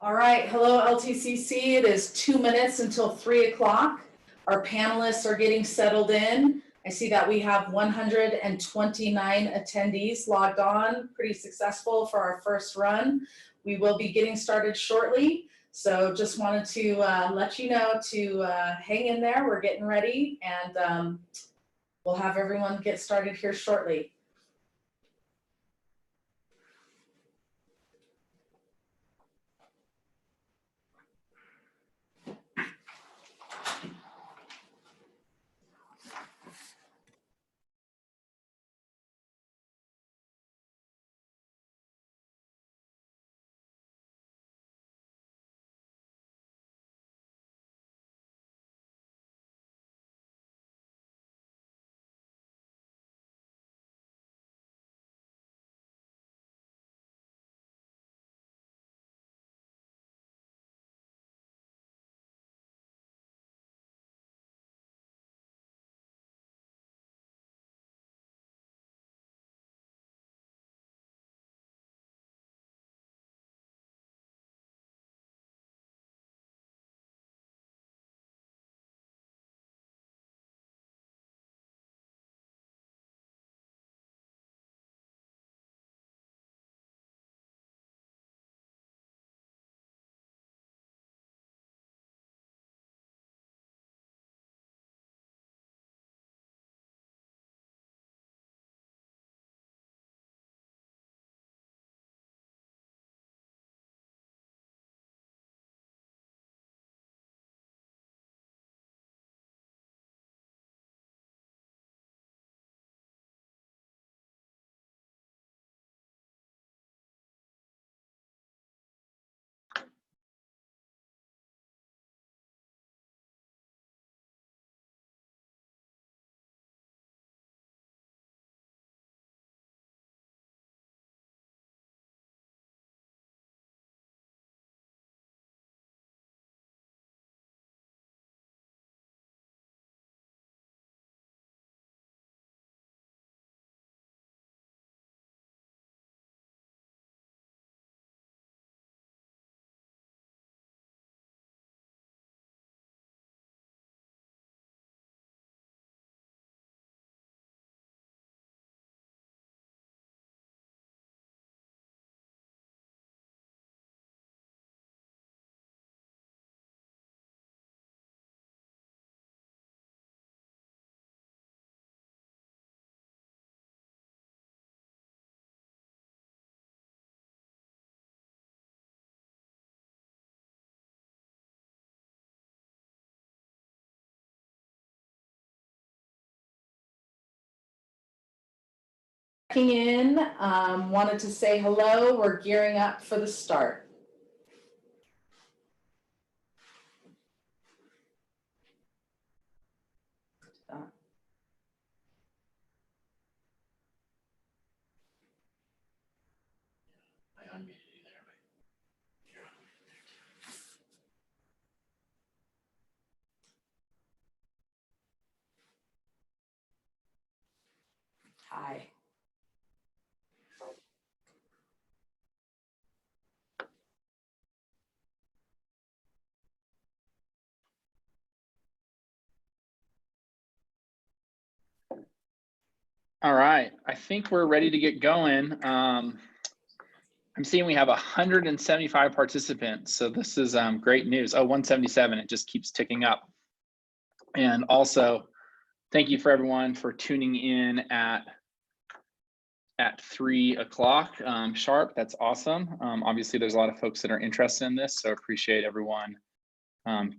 All right, hello LTCC. It is 2 minutes until 3 o'clock. Our panelists are getting settled in. I see that we have 129 attendees logged on, pretty successful for our first run. We will be getting started shortly. So just wanted to let you know to hang in there. We're getting ready and we'll have everyone get started here shortly. Checking in, wanted to say hello. We're gearing up for the start. I unmuted you there, but you're unmuted there too. Hi. All right, I think we're ready to get going. I'm seeing we have 175 participants, so this is great news. Oh, 177, it just keeps ticking up. And also, thank you for everyone for tuning in at 3 o'clock sharp. That's awesome. Obviously, there's a lot of folks that are interested in this, so appreciate everyone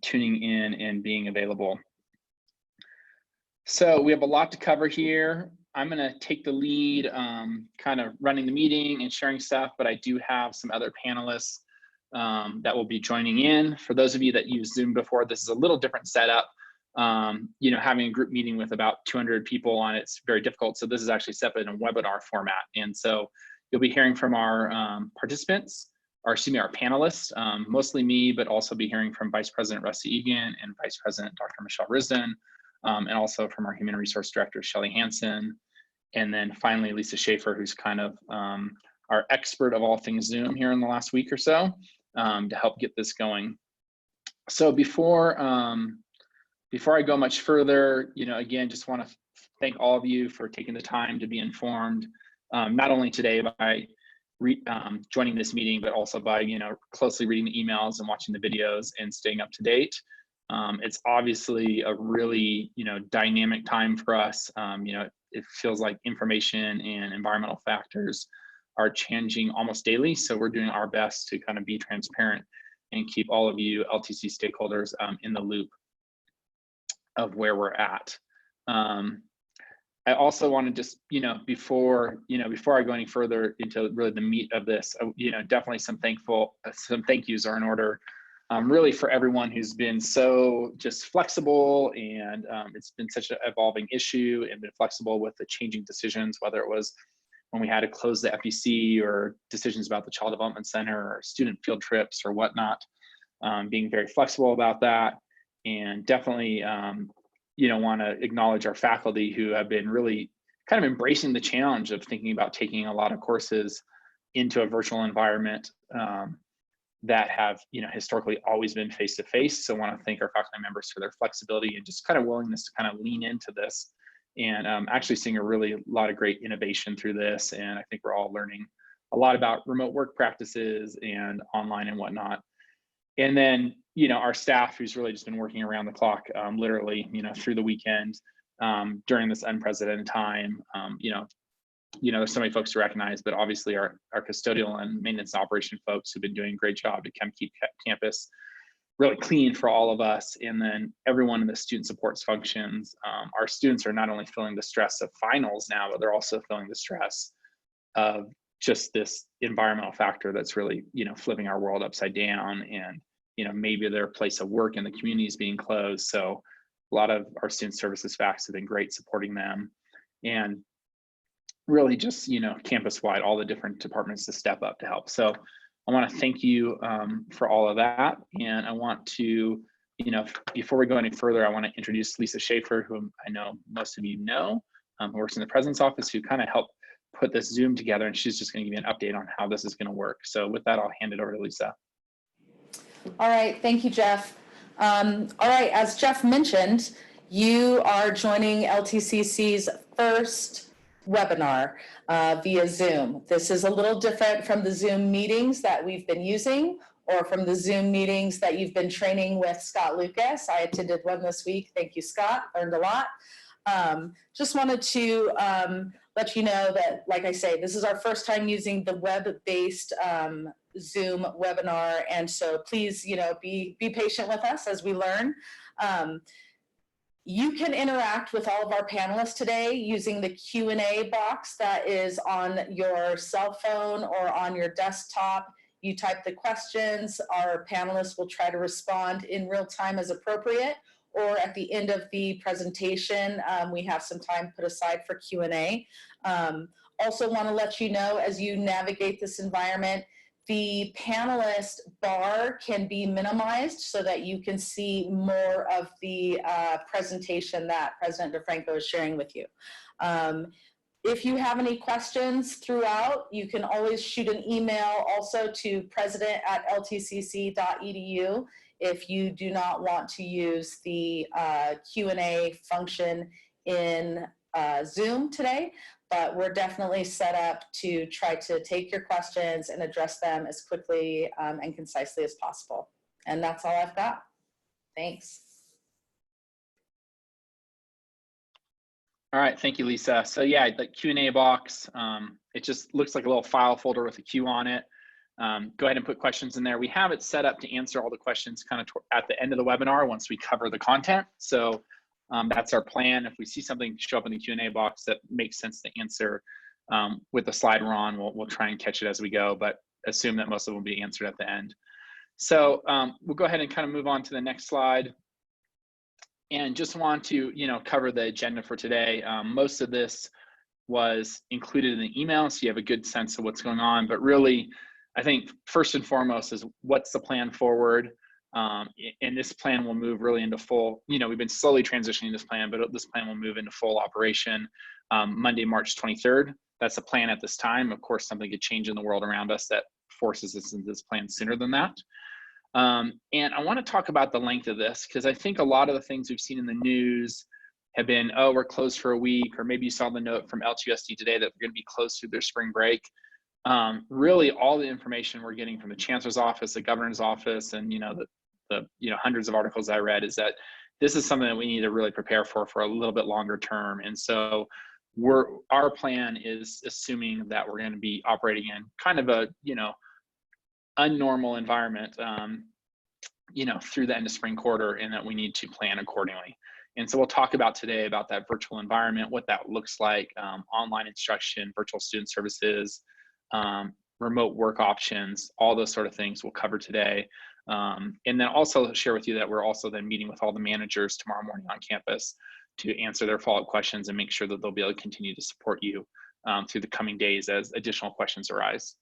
tuning in and being available. So we have a lot to cover here. I'm going to take the lead, kind of running the meeting and sharing stuff, but I do have some other panelists that will be joining in. For those of you that used Zoom before, this is a little different setup. You know, having a group meeting with about 200 people on it's very difficult. So this is actually set in a webinar format. And so you'll be hearing from our participants, or excuse me, our panelists, mostly me, but also be hearing from Vice President Rusty Egan and Vice President Dr. Michelle Risden. And also from our Human Resource Director, Shelley Hansen. And then finally, Lisa Schaefer, who's kind of our expert of all things Zoom here in the last week or so. to help get this going. So before I go much further, again, just want to thank all of you for taking the time to be informed, not only today by joining this meeting, but also by closely reading the emails and watching the videos and staying up to date. It's obviously a really dynamic time for us. It feels like information and environmental factors are changing almost daily, so we're doing our best to kind of be transparent and keep all of you LTC stakeholders in the loop of where we're at. I also want to just, before I go any further into really the meat of this, definitely some thank yous are in order, really for everyone who's been so just flexible, and it's been such an evolving issue, and been flexible with the changing decisions, whether it was when we had to close the FEC or decisions about the Child Development Center or student field trips or whatnot, being very flexible about that. And definitely, want to acknowledge our faculty who have been really kind of embracing the challenge of thinking about taking a lot of courses into a virtual environment that have, historically always been face-to-face. So I want to thank our faculty members for their flexibility and just kind of willingness to kind of lean into this, and actually seeing a lot of great innovation through this. And I think we're all learning a lot about remote work practices and online and whatnot. And then, our staff who's really just been working around the clock, literally, through the weekend, during this unprecedented time. There's so many folks to recognize, but obviously our custodial and maintenance and operation folks who've been doing a great job to keep campus really clean for all of us. And then everyone in the student supports functions. Our students are not only feeling the stress of finals now, but they're also feeling the stress of just this environmental factor that's really, flipping our world upside down. And, maybe their place of work in the community is being closed. So a lot of our student services facts have been great supporting them. And really just, campus-wide, all the different departments to step up to help. So I want to thank you for all of that. And I want to, before we go any further, I want to introduce Lisa Schaefer, who I know most of you know, who works in the president's office, who kind of helped put this Zoom together. And she's just going to give you an update on how this is going to work. So with that, I'll hand it over to Lisa. All right, thank you, Jeff. All right, as Jeff mentioned, you are joining LTCC's first webinar via Zoom. This is a little different from the Zoom meetings that we've been using, or from the Zoom meetings that you've been training with Scott Lucas. I attended one this week. Thank you, Scott. Learned a lot. Just wanted to let you know that, like I say, this is our first time using the web-based Zoom webinar, and so please, be patient with us as we learn. You can interact with all of our panelists today using the Q&A box that is on your cell phone or on your desktop. You type the questions, our panelists will try to respond in real time as appropriate, or at the end of the presentation, we have some time put aside for Q&A. Also want to let you know, as you navigate this environment, the panelist bar can be minimized so that you can see more of the presentation that President DeFranco is sharing with you. If you have any questions throughout, you can always shoot an email also to president@ltcc.edu if you do not want to use the Q&A function in Zoom today. But we're definitely set up to try to take your questions and address them as quickly and concisely as possible. And that's all I've got. Thanks. All right, thank you, Lisa. So yeah, the Q&A box, it just looks like a little file folder with a Q on it. Go ahead and put questions in there. We have it set up to answer all the questions kind of at the end of the webinar once we cover the content. So that's our plan. If we see something show up in the Q&A box that makes sense to answer with the slide we're on, we'll try and catch it as we go, but assume that most of them will be answered at the end. So we'll go ahead and kind of move on to the next slide. And just want to, cover the agenda for today. Most of this was included in the email, so you have a good sense of what's going on. But really, I think first and foremost is what's the plan forward? And this plan will move really into full, we've been slowly transitioning this plan, but this plan will move into full operation Monday, March 23rd. That's the plan at this time. Of course, something could change in the world around us that forces us into this plan sooner than that. And I want to talk about the length of this, because I think a lot of the things we've seen in the news have been, oh, we're closed for a week, or maybe you saw the note from LTCC today that they're going to be closed through their spring break. Really, all the information we're getting from the chancellor's office, the governor's office, and the hundreds of articles I read is that this is something that we need to really prepare for a little bit longer term. And so our plan is assuming that we're going to be operating in kind of a unnormal environment through the end of spring quarter, and that we need to plan accordingly. And so we'll talk about today about that virtual environment, what that looks like, online instruction, virtual student services, remote work options, all those sort of things we'll cover today. And then also share with you that we're also then meeting with all the managers tomorrow morning on campus to answer their follow-up questions and make sure that they'll be able to continue to support you through the coming days as additional questions arise.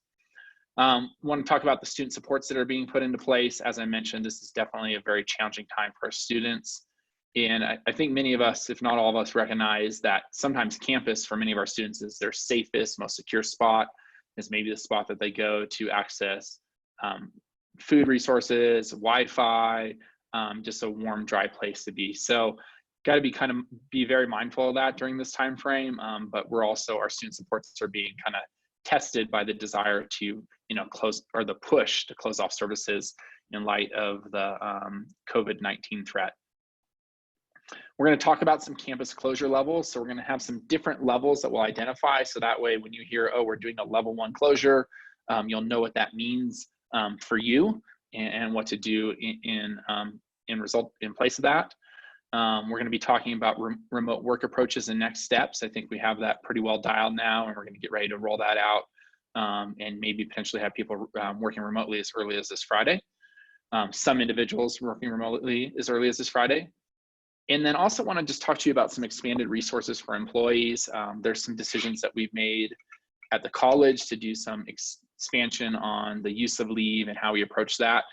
Want to talk about the student supports that are being put into place. As I mentioned, this is definitely a very challenging time for our students. And I think many of us, if not all of us, recognize that sometimes campus for many of our students is their safest, most secure spot, is maybe the spot that they go to access food resources, Wi-Fi, just a warm, dry place to be. So got to be very mindful of that during this time frame. But our student supports are being kind of tested by the desire to close, or the push to close off services in light of the COVID-19 threat. We're going to talk about some campus closure levels. So we're going to have some different levels that we'll identify. So that way, when you hear, oh, we're doing a level 1 closure, you'll know what that means for you and what to do in place of that. We're going to be talking about remote work approaches and next steps. I think we have that pretty well dialed now, and we're going to get ready to roll that out and maybe potentially have people working remotely as early as this Friday. Some individuals working remotely as early as this Friday. And then also want to just talk to you about some expanded resources for employees. There's some decisions that we've made at the college to do some expansion on the use of leave and how we approach that,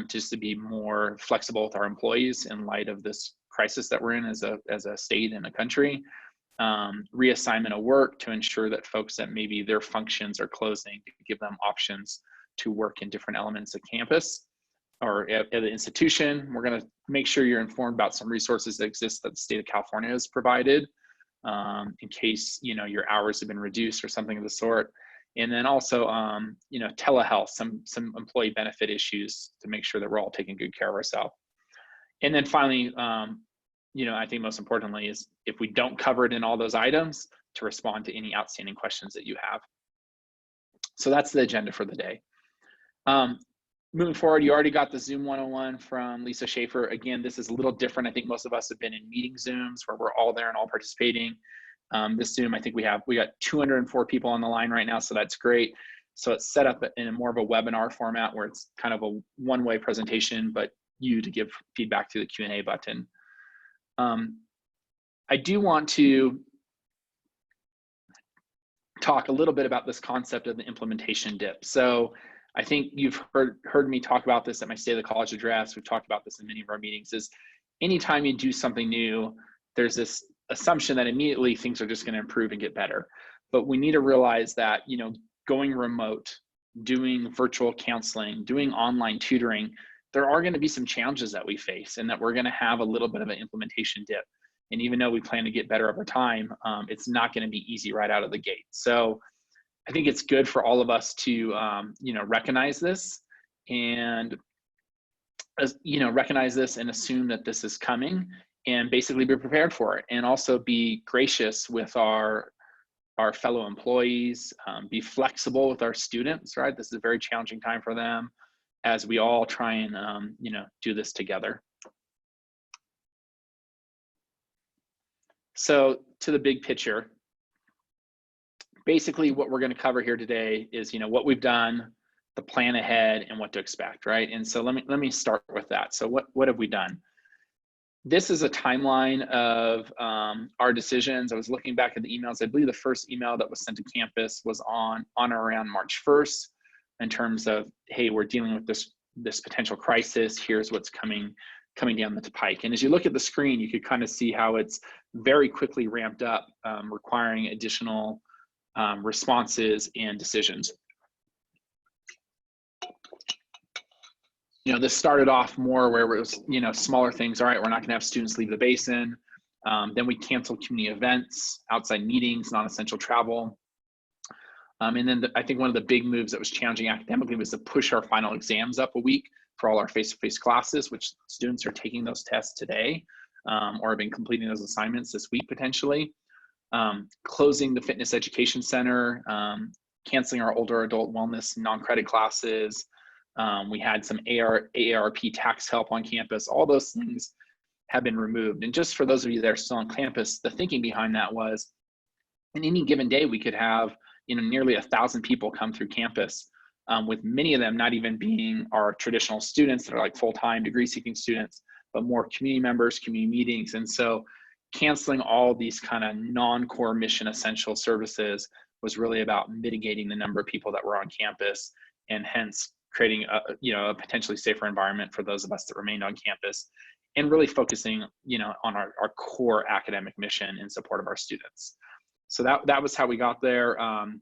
just to be more flexible with our employees in light of this crisis that we're in as a state and a country. Reassignment of work to ensure that folks that maybe their functions are closing, to give them options to work in different elements of campus or at the institution. We're going to make sure you're informed about some resources that exist that the state of California has provided in case your hours have been reduced or something of the sort. And then also telehealth, some employee benefit issues to make sure that we're all taking good care of ourselves. And then finally, I think most importantly is if we don't cover it in all those items, to respond to any outstanding questions that you have. So that's the agenda for the day. Moving forward, you already got the Zoom 101 from Lisa Schaefer. Again, this is a little different. I think most of us have been in meeting Zooms where we're all there and all participating. This Zoom, I think we got 204 people on the line right now, so that's great. So it's set up in more of a webinar format where it's kind of a one-way presentation, but you to give feedback through the Q&A button. I do want to talk a little bit about this concept of the implementation dip. So I think you've heard me talk about this at my State of the College address. We've talked about this in many of our meetings, is anytime you do something new, there's this assumption that immediately things are just going to improve and get better. But we need to realize that, going remote, doing virtual counseling, doing online tutoring, there are going to be some challenges that we face, and that we're going to have a little bit of an implementation dip. And even though we plan to get better over time, it's not going to be easy right out of the gate. So I think it's good for all of us to, recognize this and, recognize this and assume that this is coming, and basically be prepared for it, and also be gracious with our fellow employees, be flexible with our students, right? This is a very challenging time for them as we all try and, do this together. So to the big picture, basically what we're going to cover here today is, what we've done, the plan ahead, and what to expect, right? And so let me start with that. So what have we done? This is a timeline of our decisions. I was looking back at the emails. I believe the first email that was sent to campus was on or around March 1st in terms of, hey, we're dealing with this potential crisis. Here's what's coming down the pike. And as you look at the screen, you could kind of see how it's very quickly ramped up, requiring additional responses and decisions. this started off more where it was, smaller things. All right, we're not going to have students leave the basin. Then we canceled community events, outside meetings, non-essential travel. And then I think one of the big moves that was challenging academically was to push our final exams up a week for all our face-to-face classes, which students are taking those tests today, or have been completing those assignments this week potentially. Closing the fitness education center, canceling our older adult wellness non-credit classes. We had some AARP tax help on campus. All those things have been removed. And just for those of you that are still on campus, the thinking behind that was, in any given day, we could have nearly 1,000 people come through campus, with many of them not even being our traditional students that are like full-time degree-seeking students, but more community members, community meetings. And so canceling all these kind of non-core mission essential services was really about mitigating the number of people that were on campus, and hence creating a potentially safer environment for those of us that remained on campus, and really focusing on our core academic mission in support of our students. So that was how we got there. On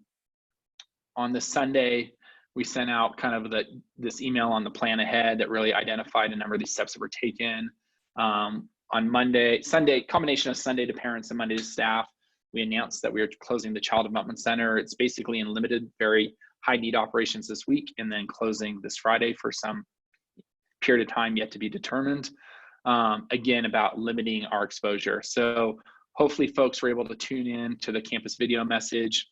this Sunday, we sent out kind of this email on the plan ahead that really identified a number of these steps that were taken. On Sunday, combination of Sunday to parents and Monday to staff, we announced that we are closing the Child Development Center. It's basically in limited, very high need operations this week, and then closing this Friday for some period of time yet to be determined. Again, about limiting our exposure. So hopefully folks were able to tune in to the campus video message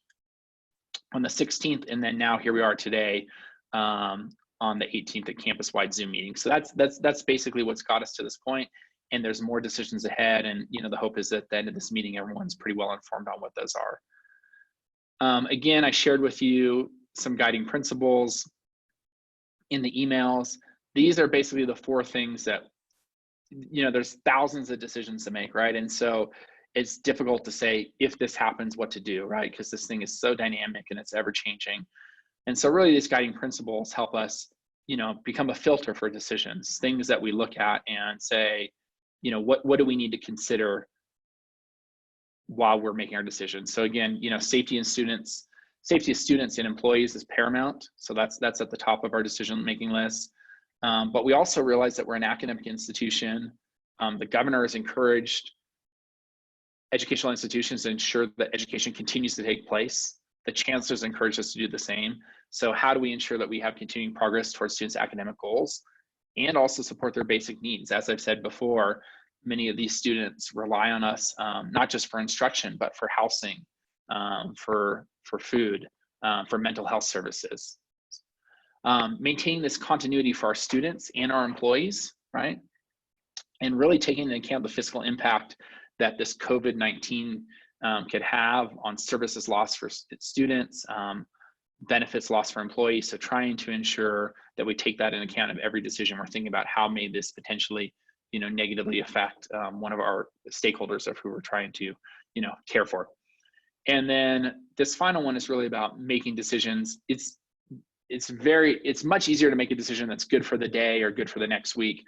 on the 16th, and then now here we are today on the 18th at campus-wide Zoom meeting. So that's basically what's got us to this point, and there's more decisions ahead. And the hope is that at the end of this meeting, everyone's pretty well informed on what those are. Again, I shared with you some guiding principles in the emails. These are basically the 4 things that there's thousands of decisions to make, right? And so it's difficult to say, if this happens, what to do, right? Because this thing is so dynamic and it's ever changing. And so really these guiding principles help us, become a filter for decisions, things that we look at and say, what do we need to consider while we're making our decisions? So again, safety of students and employees is paramount. So that's at the top of our decision-making list. But we also realize that we're an academic institution. The governor has encouraged educational institutions to ensure that education continues to take place. The chancellor's encouraged us to do the same. So how do we ensure that we have continuing progress towards students' academic goals and also support their basic needs? As I've said before, many of these students rely on us, not just for instruction, but for housing, for food, for mental health services. Maintaining this continuity for our students and our employees, right? And really taking into account the fiscal impact that this COVID-19 could have on services lost for students, benefits lost for employees. So trying to ensure that we take that into account of every decision we're thinking about, how may this potentially, negatively affect one of our stakeholders of who we're trying to, care for. And then this final one is really about making decisions. It's much easier to make a decision that's good for the day or good for the next week.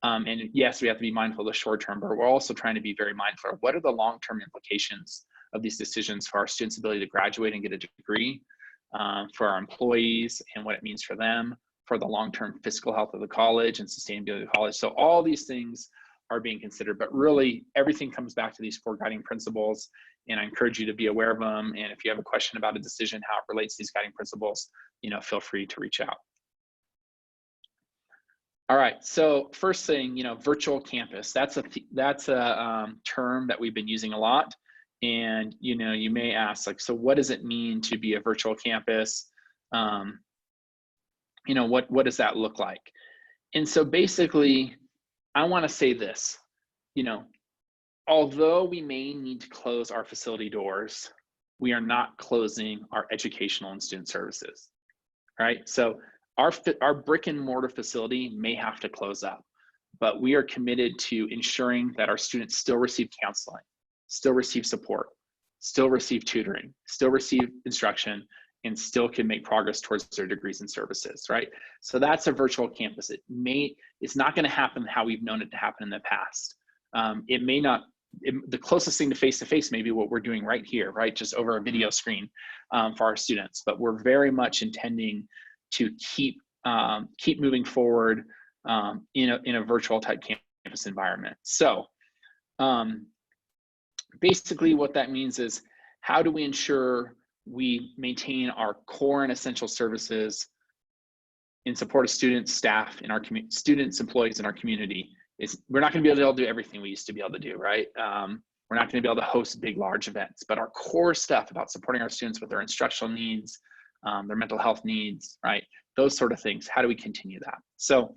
And yes, we have to be mindful of the short term, but we're also trying to be very mindful of what are the long-term implications of these decisions for our students' ability to graduate and get a degree, for our employees and what it means for them, for the long-term fiscal health of the college and sustainability of the college. So all these things are being considered, but really everything comes back to these 4 guiding principles. And I encourage you to be aware of them. And if you have a question about a decision, how it relates to these guiding principles, feel free to reach out. All right, so first thing, virtual campus. That's a term that we've been using a lot. And, you may ask, like, so what does it mean to be a virtual campus? What does that look like? And so basically, I want to say this, although we may need to close our facility doors, we are not closing our educational and student services, right? So our brick and mortar facility may have to close up, but we are committed to ensuring that our students still receive counseling, still receive support, still receive tutoring, still receive instruction, and still can make progress towards their degrees and services, right? So that's a virtual campus. It's not going to happen how we've known it to happen in the past. It may not, the closest thing to face-to-face may be what we're doing right here, right? Just over a video screen for our students, but we're very much intending to keep moving forward in a virtual type campus environment. So basically what that means is, how do we ensure we maintain our core and essential services in support of students, staff in our community, students, employees in our community? We're not going to be able to do everything we used to be able to do, right? We're not going to be able to host big, large events, but our core stuff about supporting our students with their instructional needs, their mental health needs, right? Those sort of things. How do we continue that? So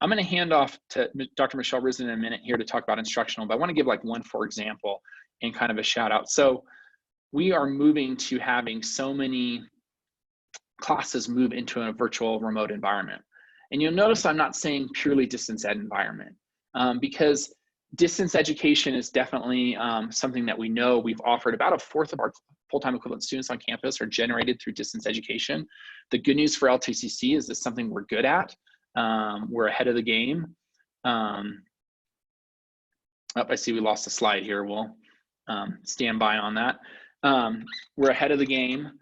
I'm going to hand off to Dr. Michelle Risen in a minute here to talk about instructional, but I want to give like one for example and kind of a shout out. So we are moving to having so many classes move into a virtual remote environment. And you'll notice I'm not saying purely distance ed environment, because distance education is definitely something that we know. We've offered about a fourth of our full-time equivalent students on campus are generated through distance education. The good news for LTCC is this something we're good at. We're ahead of the game. I see we lost a slide here. We'll stand by on that. We're ahead of the game.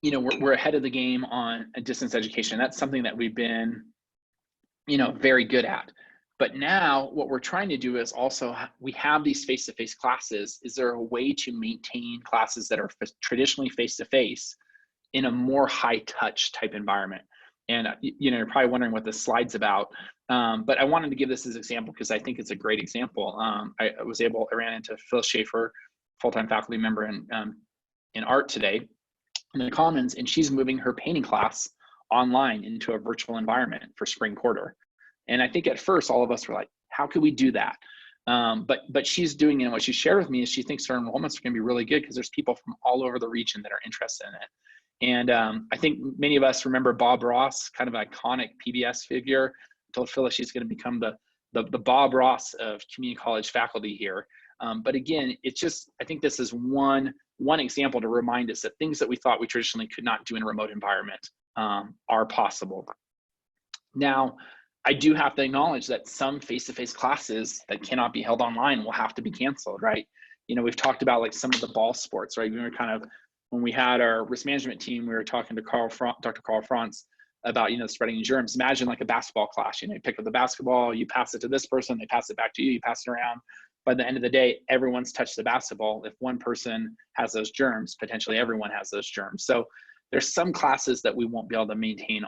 We're ahead of the game on a distance education. That's something that we've been, very good at. But now what we're trying to do is also, we have these face-to-face classes. Is there a way to maintain classes that are traditionally face-to-face in a more high-touch type environment? And you're probably wondering what this slide's about. But I wanted to give this as an example because I think it's a great example. I ran into Phil Schaefer, full-time faculty member in art today in the Commons, and she's moving her painting class online into a virtual environment for spring quarter. And I think at first all of us were like, how could we do that? But she's doing it, and what she shared with me is she thinks her enrollments are going to be really good because there's people from all over the region that are interested in it. And I think many of us remember Bob Ross, kind of an iconic PBS figure. I told Phyllis she's going to become the Bob Ross of community college faculty here. But again, it's just, I think this is one example to remind us that things that we thought we traditionally could not do in a remote environment are possible. Now, I do have to acknowledge that some face-to-face classes that cannot be held online will have to be canceled, right? We've talked about like some of the ball sports, right? When we had our risk management team, we were talking to Dr. Carl Franz about, spreading germs. Imagine like a basketball class, you pick up the basketball, you pass it to this person, they pass it back to you, you pass it around. By the end of the day, everyone's touched the basketball. If one person has those germs, potentially everyone has those germs. So there's some classes that we won't be able to maintain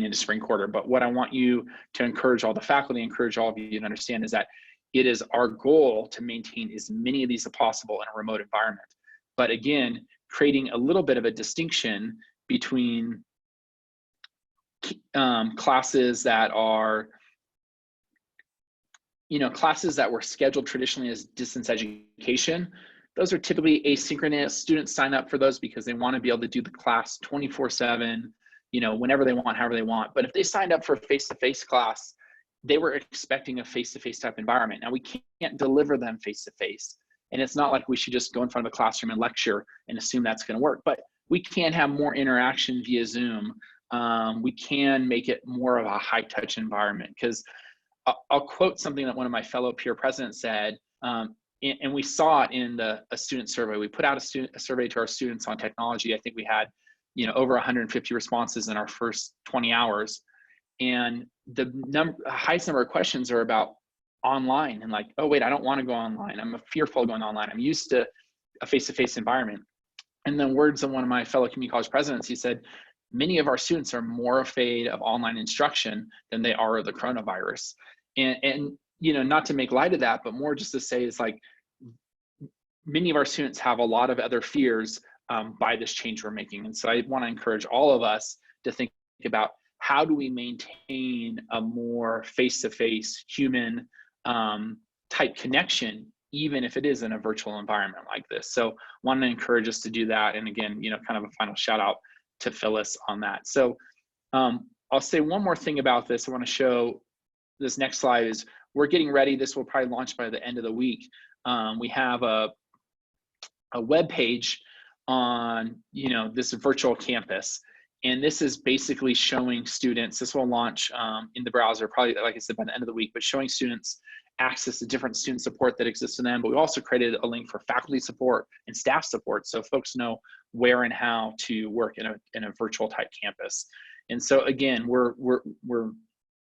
into spring quarter. But what I want you to encourage all the faculty, encourage all of you to understand is that it is our goal to maintain as many of these as possible in a remote environment. But again, creating a little bit of a distinction between classes that are, classes that were scheduled traditionally as distance education. Those are typically asynchronous. Students sign up for those because they want to be able to do the class 24/7, whenever they want, however they want. But if they signed up for a face-to-face class, they were expecting a face-to-face type environment. Now we can't deliver them face-to-face. And it's not like we should just go in front of a classroom and lecture and assume that's going to work. But we can have more interaction via Zoom. We can make it more of a high-touch environment, because I'll quote something that one of my fellow peer presidents said, and we saw it in a student survey. We put out a survey to our students on technology. I think we had, over 150 responses in our first 20 hours. And the highest number of questions are about online, and like, oh wait, I don't want to go online. I'm fearful of going online. I'm used to a face-to-face environment. And then words of one of my fellow community college presidents, he said, many of our students are more afraid of online instruction than they are of the coronavirus. And not to make light of that, but more just to say, it's like many of our students have a lot of other fears by this change we're making. And so I want to encourage all of us to think about, how do we maintain a more face-to-face human type connection, even if it is in a virtual environment like this. So want to encourage us to do that. And again, kind of a final shout out to Phyllis on that. So I'll say one more thing about this. I want to show this next slide is we're getting ready. This will probably launch by the end of the week. We have a web page on, this virtual campus. And this is basically showing students, this will launch in the browser, probably, like I said, by the end of the week, but showing students access to different student support that exists in them. But we also created a link for faculty support and staff support, so folks know where and how to work in a virtual type campus. And so again, we're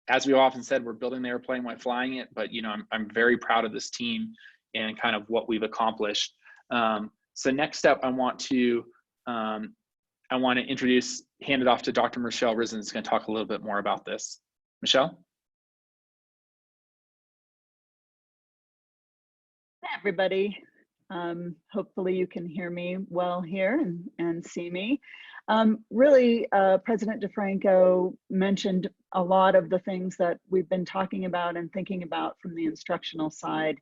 as we often said, we're building the airplane while flying it, but I'm very proud of this team and kind of what we've accomplished. So next up, I want to hand it off to Dr. Michelle Risen, who's going to talk a little bit more about this. Michelle? Hi, everybody. Hopefully you can hear me well here and see me. Really, President DeFranco mentioned a lot of the things that we've been talking about and thinking about from the instructional side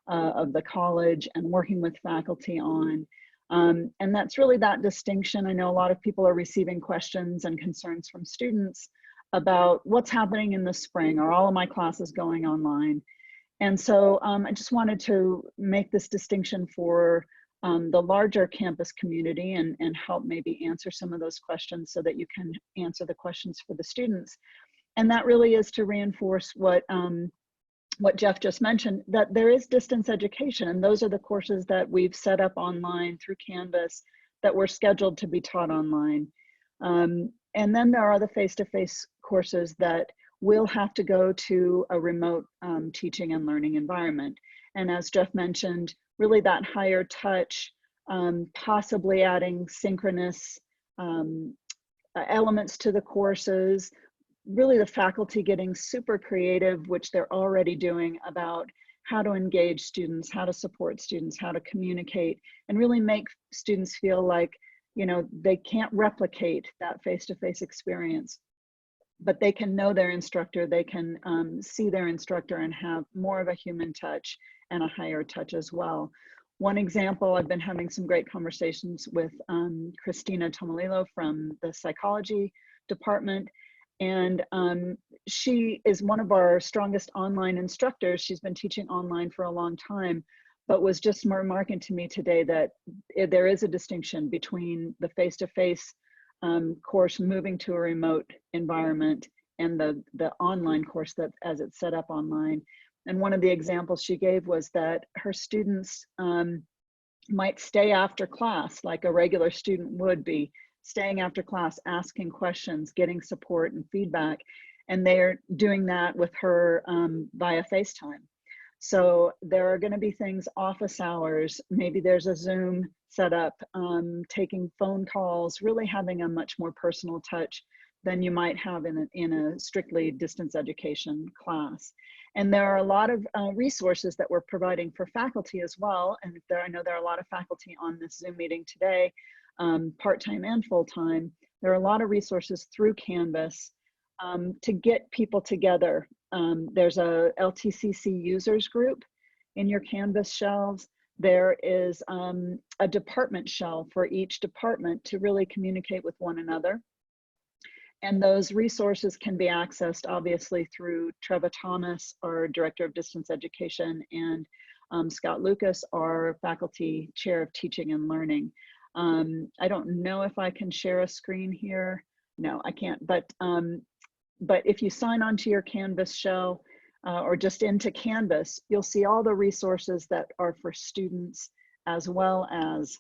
of the college and working with faculty on. And that's really that distinction. I know a lot of people are receiving questions and concerns from students about what's happening in the spring. Are all of my classes going online? And so I just wanted to make this distinction for the larger campus community and help maybe answer some of those questions so that you can answer the questions for the students. And that really is to reinforce what Jeff just mentioned, that there is distance education, and those are the courses that we've set up online through Canvas that were scheduled to be taught online. And then there are the face-to-face courses that will have to go to a remote teaching and learning environment. And as Jeff mentioned, really that higher touch, possibly adding synchronous elements to the courses, really the faculty getting super creative, which they're already doing, about how to engage students, how to support students, how to communicate, and really make students feel like, they can't replicate that face-to-face experience, but they can know their instructor, they can see their instructor and have more of a human touch and a higher touch as well. One example, I've been having some great conversations with Christina Tomalilo from the psychology department, and she is one of our strongest online instructors. She's been teaching online for a long time, but was just remarking to me today that there is a distinction between the face-to-face course moving to a remote environment and the online course that as it's set up online. And one of the examples she gave was that her students might stay after class like a regular student would be, staying after class, asking questions, getting support and feedback. And they're doing that with her via FaceTime. So there are going to be things, office hours, maybe there's a Zoom set up, taking phone calls, really having a much more personal touch than you might have in a strictly distance education class. And there are a lot of resources that we're providing for faculty as well. And I know there are a lot of faculty on this Zoom meeting today, part-time and full-time. There are a lot of resources through Canvas to get people together. There's a LTCC users group in your Canvas shelves. There is a department shelf for each department to really communicate with one another. And those resources can be accessed obviously through Treva Thomas, our Director of Distance Education, and Scott Lucas, our Faculty Chair of Teaching and Learning. I don't know if I can share a screen here. No, I can't, but if you sign on to your Canvas shell or just into Canvas, you'll see all the resources that are for students as well as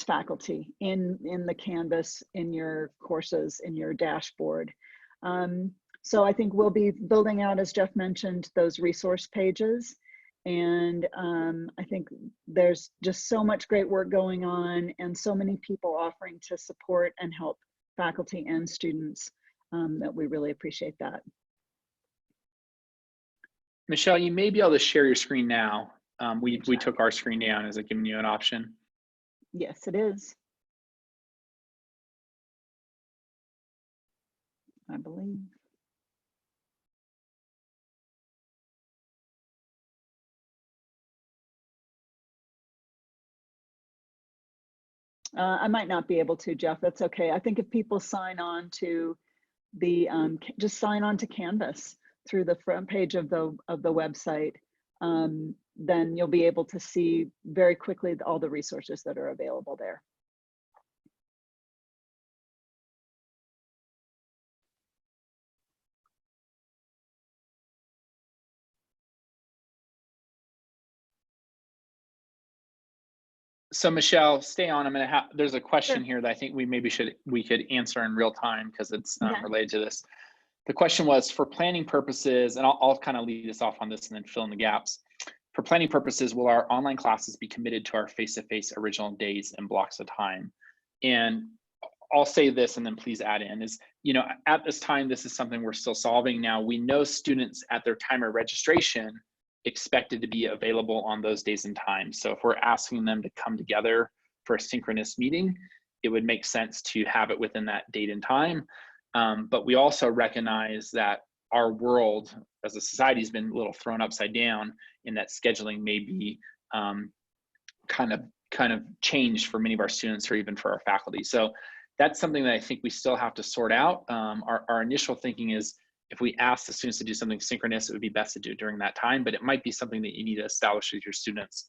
faculty in the Canvas, in your courses, in your dashboard. So I think we'll be building out, as Jeff mentioned, those resource pages. And I think there's just so much great work going on and so many people offering to support and help faculty and students that we really appreciate that. Michelle, you may be able to share your screen now. We took our screen down. Is it giving you an option? Yes, it is. I believe. I might not be able to, Jeff. That's okay. I think if people sign on to the, just sign on to Canvas through the front page of the website, then you'll be able to see very quickly all the resources that are available there. So Michelle, stay on. I'm gonna have, there's a question Sure. here that I think we could answer in real time because it's Okay. related to this. The question was, for planning purposes, and I'll kind of lead us off on this and then fill in the gaps. For planning purposes, will our online classes be committed to our face-to-face original days and blocks of time? And I'll say this and then please add in is, you know, at this time, this is something we're still solving now. We know students at their time of registration expected to be available on those days and times. So if we're asking them to come together for a synchronous meeting, it would make sense to have it within that date and time. But we also recognize that our world as a society has been a little thrown upside down, in that scheduling may be kind of changed for many of our students or even for our faculty. So that's something that I think we still have to sort out. Our initial thinking is, if we ask the students to do something synchronous, it would be best to do it during that time, but it might be something that you need to establish with your students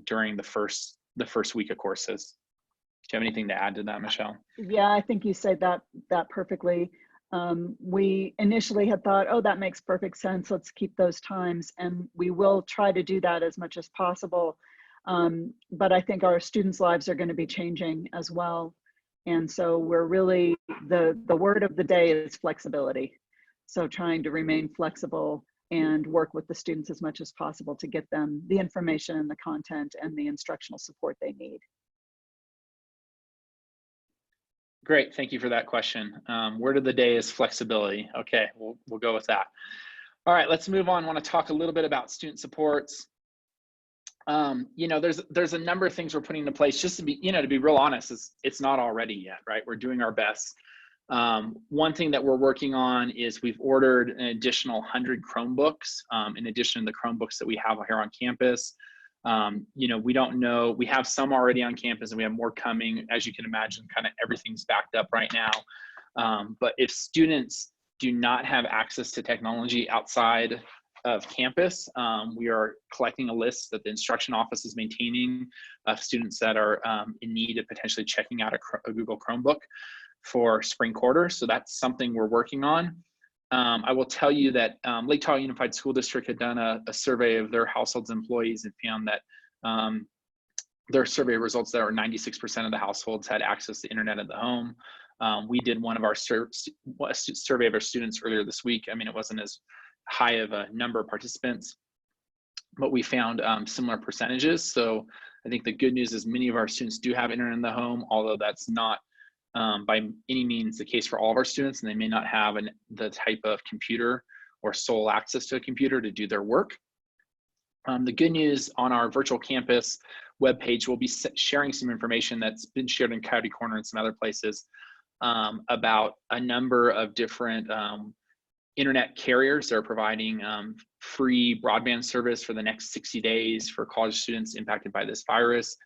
during the first week of courses. Do you have anything to add to that, Michelle? Yeah, I think you said that perfectly. We initially had thought, oh, that makes perfect sense. Let's keep those times, and we will try to do that as much as possible. But I think our students' lives are going to be changing as well. And so we're really, the word of the day is flexibility. So trying to remain flexible and work with the students as much as possible to get them the information and the content and the instructional support they need. Great, thank you for that question. Word of the day is flexibility. Okay, we'll go with that. All right, let's move on. I want to talk a little bit about student supports. You know, there's a number of things we're putting into place. Just to be, you know, to be real honest, it's not all ready yet, right? We're doing our best. One thing that we're working on is we've ordered an additional 100 Chromebooks in addition to the Chromebooks that we have here on campus. You know, we don't know, we have some already on campus and we have more coming. As you can imagine, kind of everything's backed up right now. But if students do not have access to technology outside of campus, we are collecting a list that the instruction office is maintaining of students that are in need of potentially checking out a Google Chromebook for spring quarter. So that's something we're working on. I will tell you that Lake Tahoe Unified School District had done a survey of their households employees and found that their survey results that are 96% of the households had access to internet at the home. We did one of our survey of our students earlier this week. I mean, it wasn't as high of a number of participants, but we found similar percentages. So I think the good news is many of our students do have internet in the home, although that's not by any means the case for all of our students, and they may not have the type of computer or sole access to a computer to do their work. The good news, on our virtual campus webpage, we'll be sharing some information that's been shared in Coyote Corner and some other places about a number of different internet carriers that are providing free broadband service for the next 60 days for college students impacted by this virus.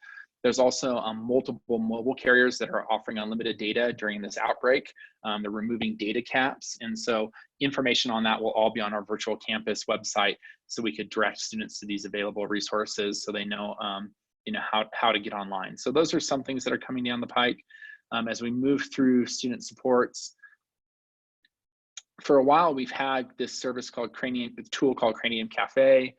There's also multiple mobile carriers that are offering unlimited data during this outbreak. They're removing data caps. And so information on that will all be on our virtual campus website, so we could direct students to these available resources so they know, you know, how to get online. So those are some things that are coming down the pike. As we move through student supports, for a while, we've had this service called tool called Cranium Cafe.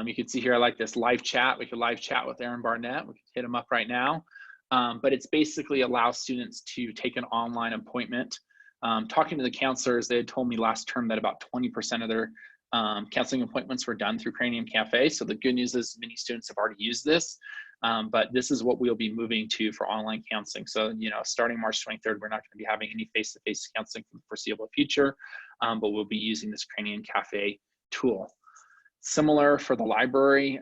You can see here, I like this live chat. We could live chat with Aaron Barnett. We could hit him up right now. But it's basically allows students to take an online appointment. Talking to the counselors, they had told me last term that about 20% of their counseling appointments were done through Cranium Cafe. So the good news is many students have already used this, but this is what we'll be moving to for online counseling. So, you know, starting March 23rd, we're not going to be having any face-to-face counseling for the foreseeable future, but we'll be using this Cranium Cafe tool. Similar for the library,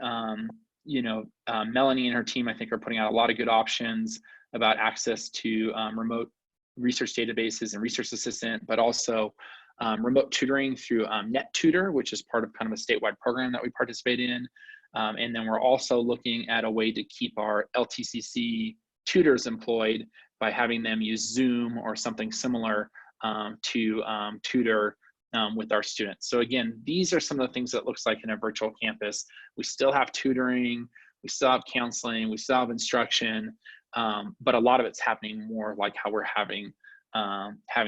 you know, Melanie and her team, I think, are putting out a lot of good options about access to remote research databases and research assistant, but also remote tutoring through NetTutor, which is part of kind of a statewide program that we participate in. And then we're also looking at a way to keep our LTCC tutors employed by having them use Zoom or something similar to tutor with our students. So again, these are some of the things that it looks like in a virtual campus. We still have tutoring, we still have counseling, we still have instruction, but a lot of it's happening more like how we're having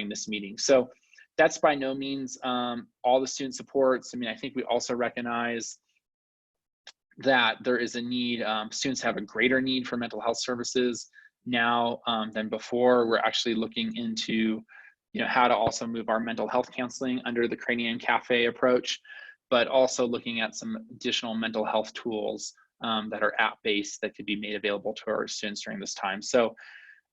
this meeting. So that's by no means all the student supports. I mean, I think we also recognize that there is a need, students have a greater need for mental health services now than before. We're actually looking into, how to also move our mental health counseling under the Cranium Cafe approach, but also looking at some additional mental health tools that are app-based that could be made available to our students during this time. So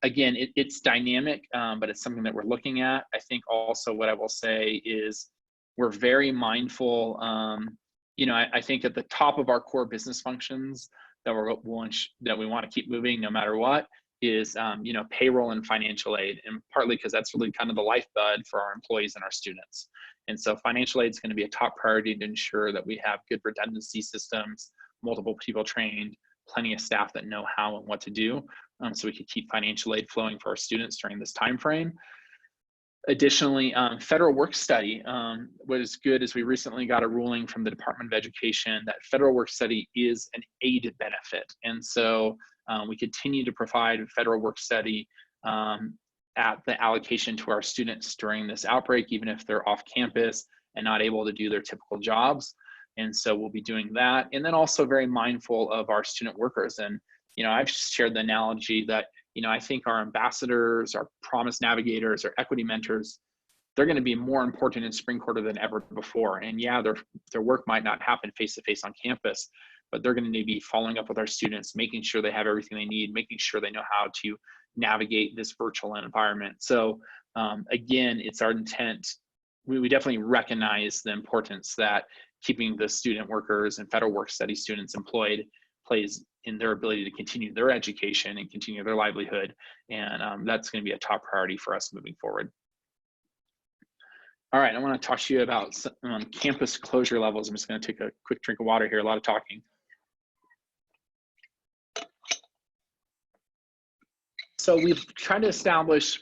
again, it's dynamic, but it's something that we're looking at. I think also what I will say is we're very mindful. I think at the top of our core business functions that we want to keep moving no matter what is, payroll and financial aid, and partly because that's really kind of the lifeblood for our employees and our students. And so financial aid is going to be a top priority to ensure that we have good redundancy systems, multiple people trained, plenty of staff that know how and what to do, so we could keep financial aid flowing for our students during this time frame. Additionally, federal work study, what is good is we recently got a ruling from the Department of Education that federal work study is an aid benefit. And so we continue to provide federal work study at the allocation to our students during this outbreak, even if they're off campus and not able to do their typical jobs. And so we'll be doing that. And then also very mindful of our student workers. And, I've shared the analogy that, I think our ambassadors, our promise navigators, our equity mentors, they're going to be more important in spring quarter than ever before. And yeah, their work might not happen face-to-face on campus, but they're going to be following up with our students, making sure they have everything they need, making sure they know how to navigate this virtual environment. So again, it's our intent. We definitely recognize the importance that keeping the student workers and federal work study students employed plays in their ability to continue their education and continue their livelihood. And that's going to be a top priority for us moving forward. All right, I want to talk to you about campus closure levels. I'm just going to take a quick drink of water here, a lot of talking. So we've tried to establish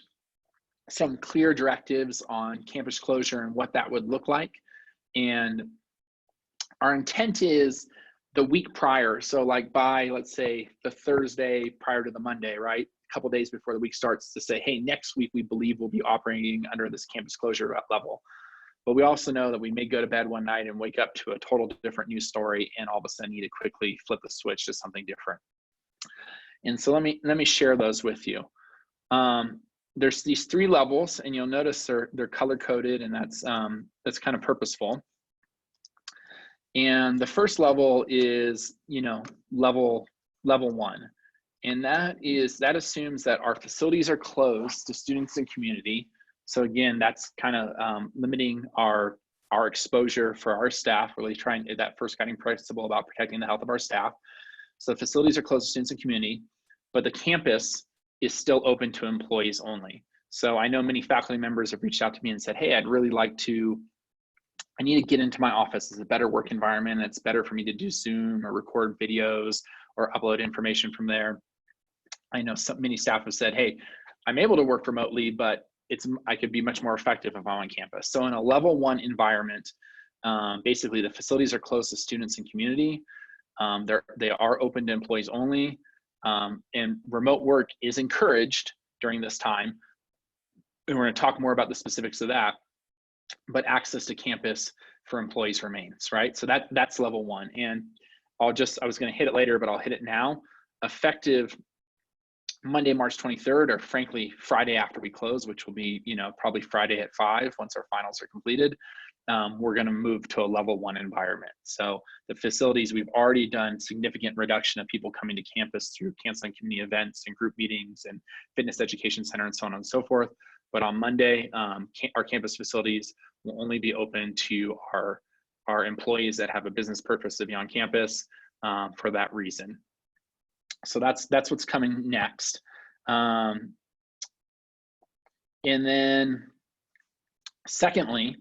some clear directives on campus closure and what that would look like. And our intent is the week prior, so like by, let's say, the Thursday prior to the Monday, right? A couple days before the week starts, to say, hey, next week we believe we'll be operating under this campus closure level. But we also know that we may go to bed one night and wake up to a total different news story and all of a sudden need to quickly flip the switch to something different. And so let me share those with you. There's these 3 levels, and you'll notice they're color coded, and that's kind of purposeful. And the first level is, level 1. And that assumes that our facilities are closed to students and community. So again, that's kind of limiting our exposure for our staff, really trying that first guiding principle about protecting the health of our staff. So the facilities are closed to students and community, but the campus is still open to employees only. So I know many faculty members have reached out to me and said, hey, I need to get into my office. It's a better work environment. It's better for me to do Zoom or record videos or upload information from there. I know many staff have said, hey, I'm able to work remotely, but I could be much more effective if I'm on campus. So in a level 1 environment, basically the facilities are closed to students and community. They are open to employees only, and remote work is encouraged during this time. And we're going to talk more about the specifics of that. But access to campus for employees remains, right? So that's level 1. And I was going to hit it later, but I'll hit it now. Effective Monday, March 23rd, or frankly, Friday after we close, which will be, probably Friday at 5 once our finals are completed, we're going to move to a level 1 environment. So the facilities, we've already done significant reduction of people coming to campus through canceling community events and group meetings and fitness education center and so on and so forth. But on Monday, our campus facilities will only be open to our employees that have a business purpose to be on campus for that reason. So that's what's coming next. And then secondly,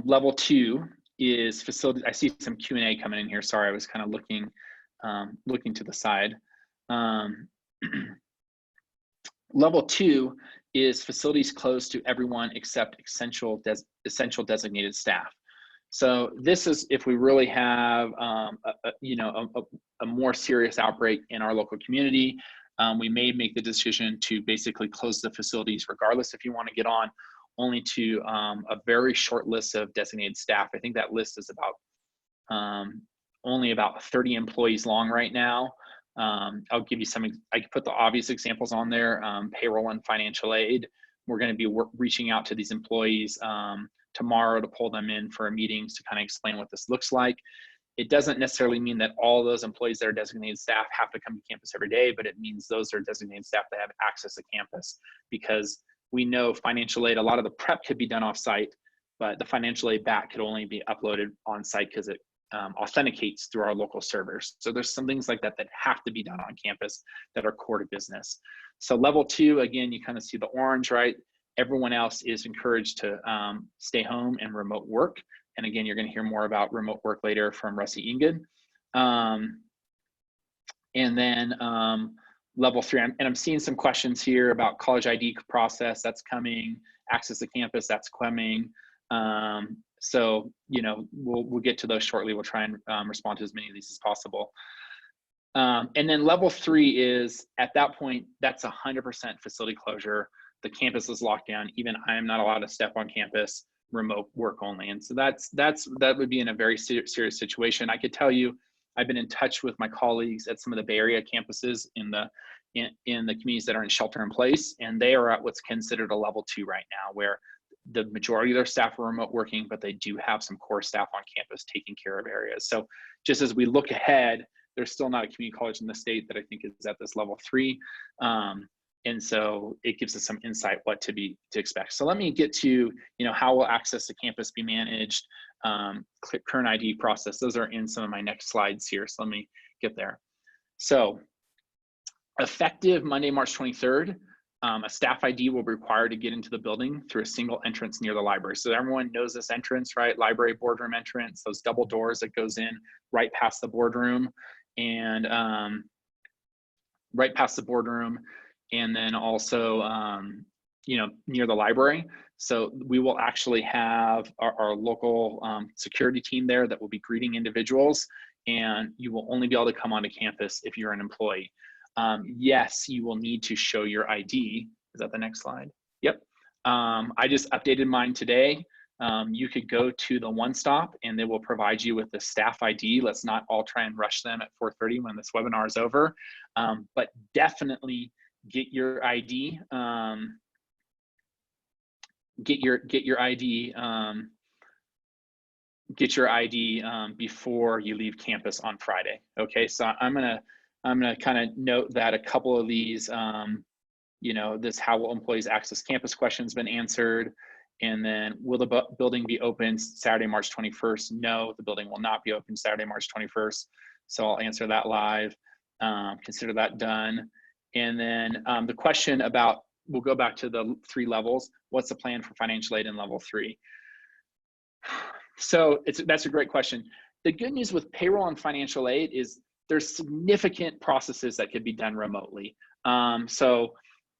level 2 is facility. I see some Q&A coming in here. Sorry, I was kind of looking to the side. Level 2 is facilities closed to everyone except essential designated staff. So this is if we really have a more serious outbreak in our local community. We may make the decision to basically close the facilities regardless if you want to get on, only to a very short list of designated staff. I think that list is about only about 30 employees long right now. I'll give you some, I can put the obvious examples on there, payroll and financial aid. We're going to be reaching out to these employees tomorrow to pull them in for a meeting to kind of explain what this looks like. It doesn't necessarily mean that all those employees that are designated staff have to come to campus every day, but it means those are designated staff that have access to campus, because we know financial aid, a lot of the prep could be done off-site, but the financial aid back could only be uploaded on-site because it authenticates through our local servers. So there's some things like that that have to be done on campus that are core to business. So level 2, again, you kind of see the orange, right? Everyone else is encouraged to stay home and remote work. And again, you're going to hear more about remote work later from Rusty Inged. And then level 3, and I'm seeing some questions here about college ID process, that's coming, access to campus, that's coming. So, you know, we'll get to those shortly. We'll try and respond to as many of these as possible. And then level 3 is, at that point, that's 100% facility closure. The campus is locked down. Even I am not allowed to step on campus, remote work only. And so that would be in a very serious situation. I could tell you, I've been in touch with my colleagues at some of the Bay Area campuses in the communities that are in shelter in place, and they are at what's considered a level 2 right now, where the majority of their staff are remote working, but they do have some core staff on campus taking care of areas. So just as we look ahead, there's still not a community college in the state that I think is at this level 3. And so it gives us some insight what to expect. So let me get to, you know, how will access to campus be managed, current ID process. Those are in some of my next slides here. So let me get there. So effective Monday, March 23rd, a staff ID will be required to get into the building through a single entrance near the library. So everyone knows this entrance, right? Library boardroom entrance, those double doors that goes in right past the boardroom, and right past the boardroom, and then also, you know, near the library. So we will actually have our local security team there that will be greeting individuals, and you will only be able to come onto campus if you're an employee. Yes, you will need to show your ID. Is that the next slide? Yep. I just updated mine today. You could go to the One Stop and they will provide you with the staff ID. Let's not all try and rush them at 4:30 when this webinar is over, but definitely get your ID. Get your ID. Get your ID before you leave campus on Friday. Okay, so I'm gonna kind of note that a couple of these, you know, this how will employees access campus questions been answered, and then will the building be open Saturday, March 21st? No, the building will not be open Saturday, March 21st. So I'll answer that live. Consider that done. And then the question about, we'll go back to the 3 levels. What's the plan for financial aid in level 3? So that's a great question. The good news with payroll and financial aid is there's significant processes that could be done remotely. So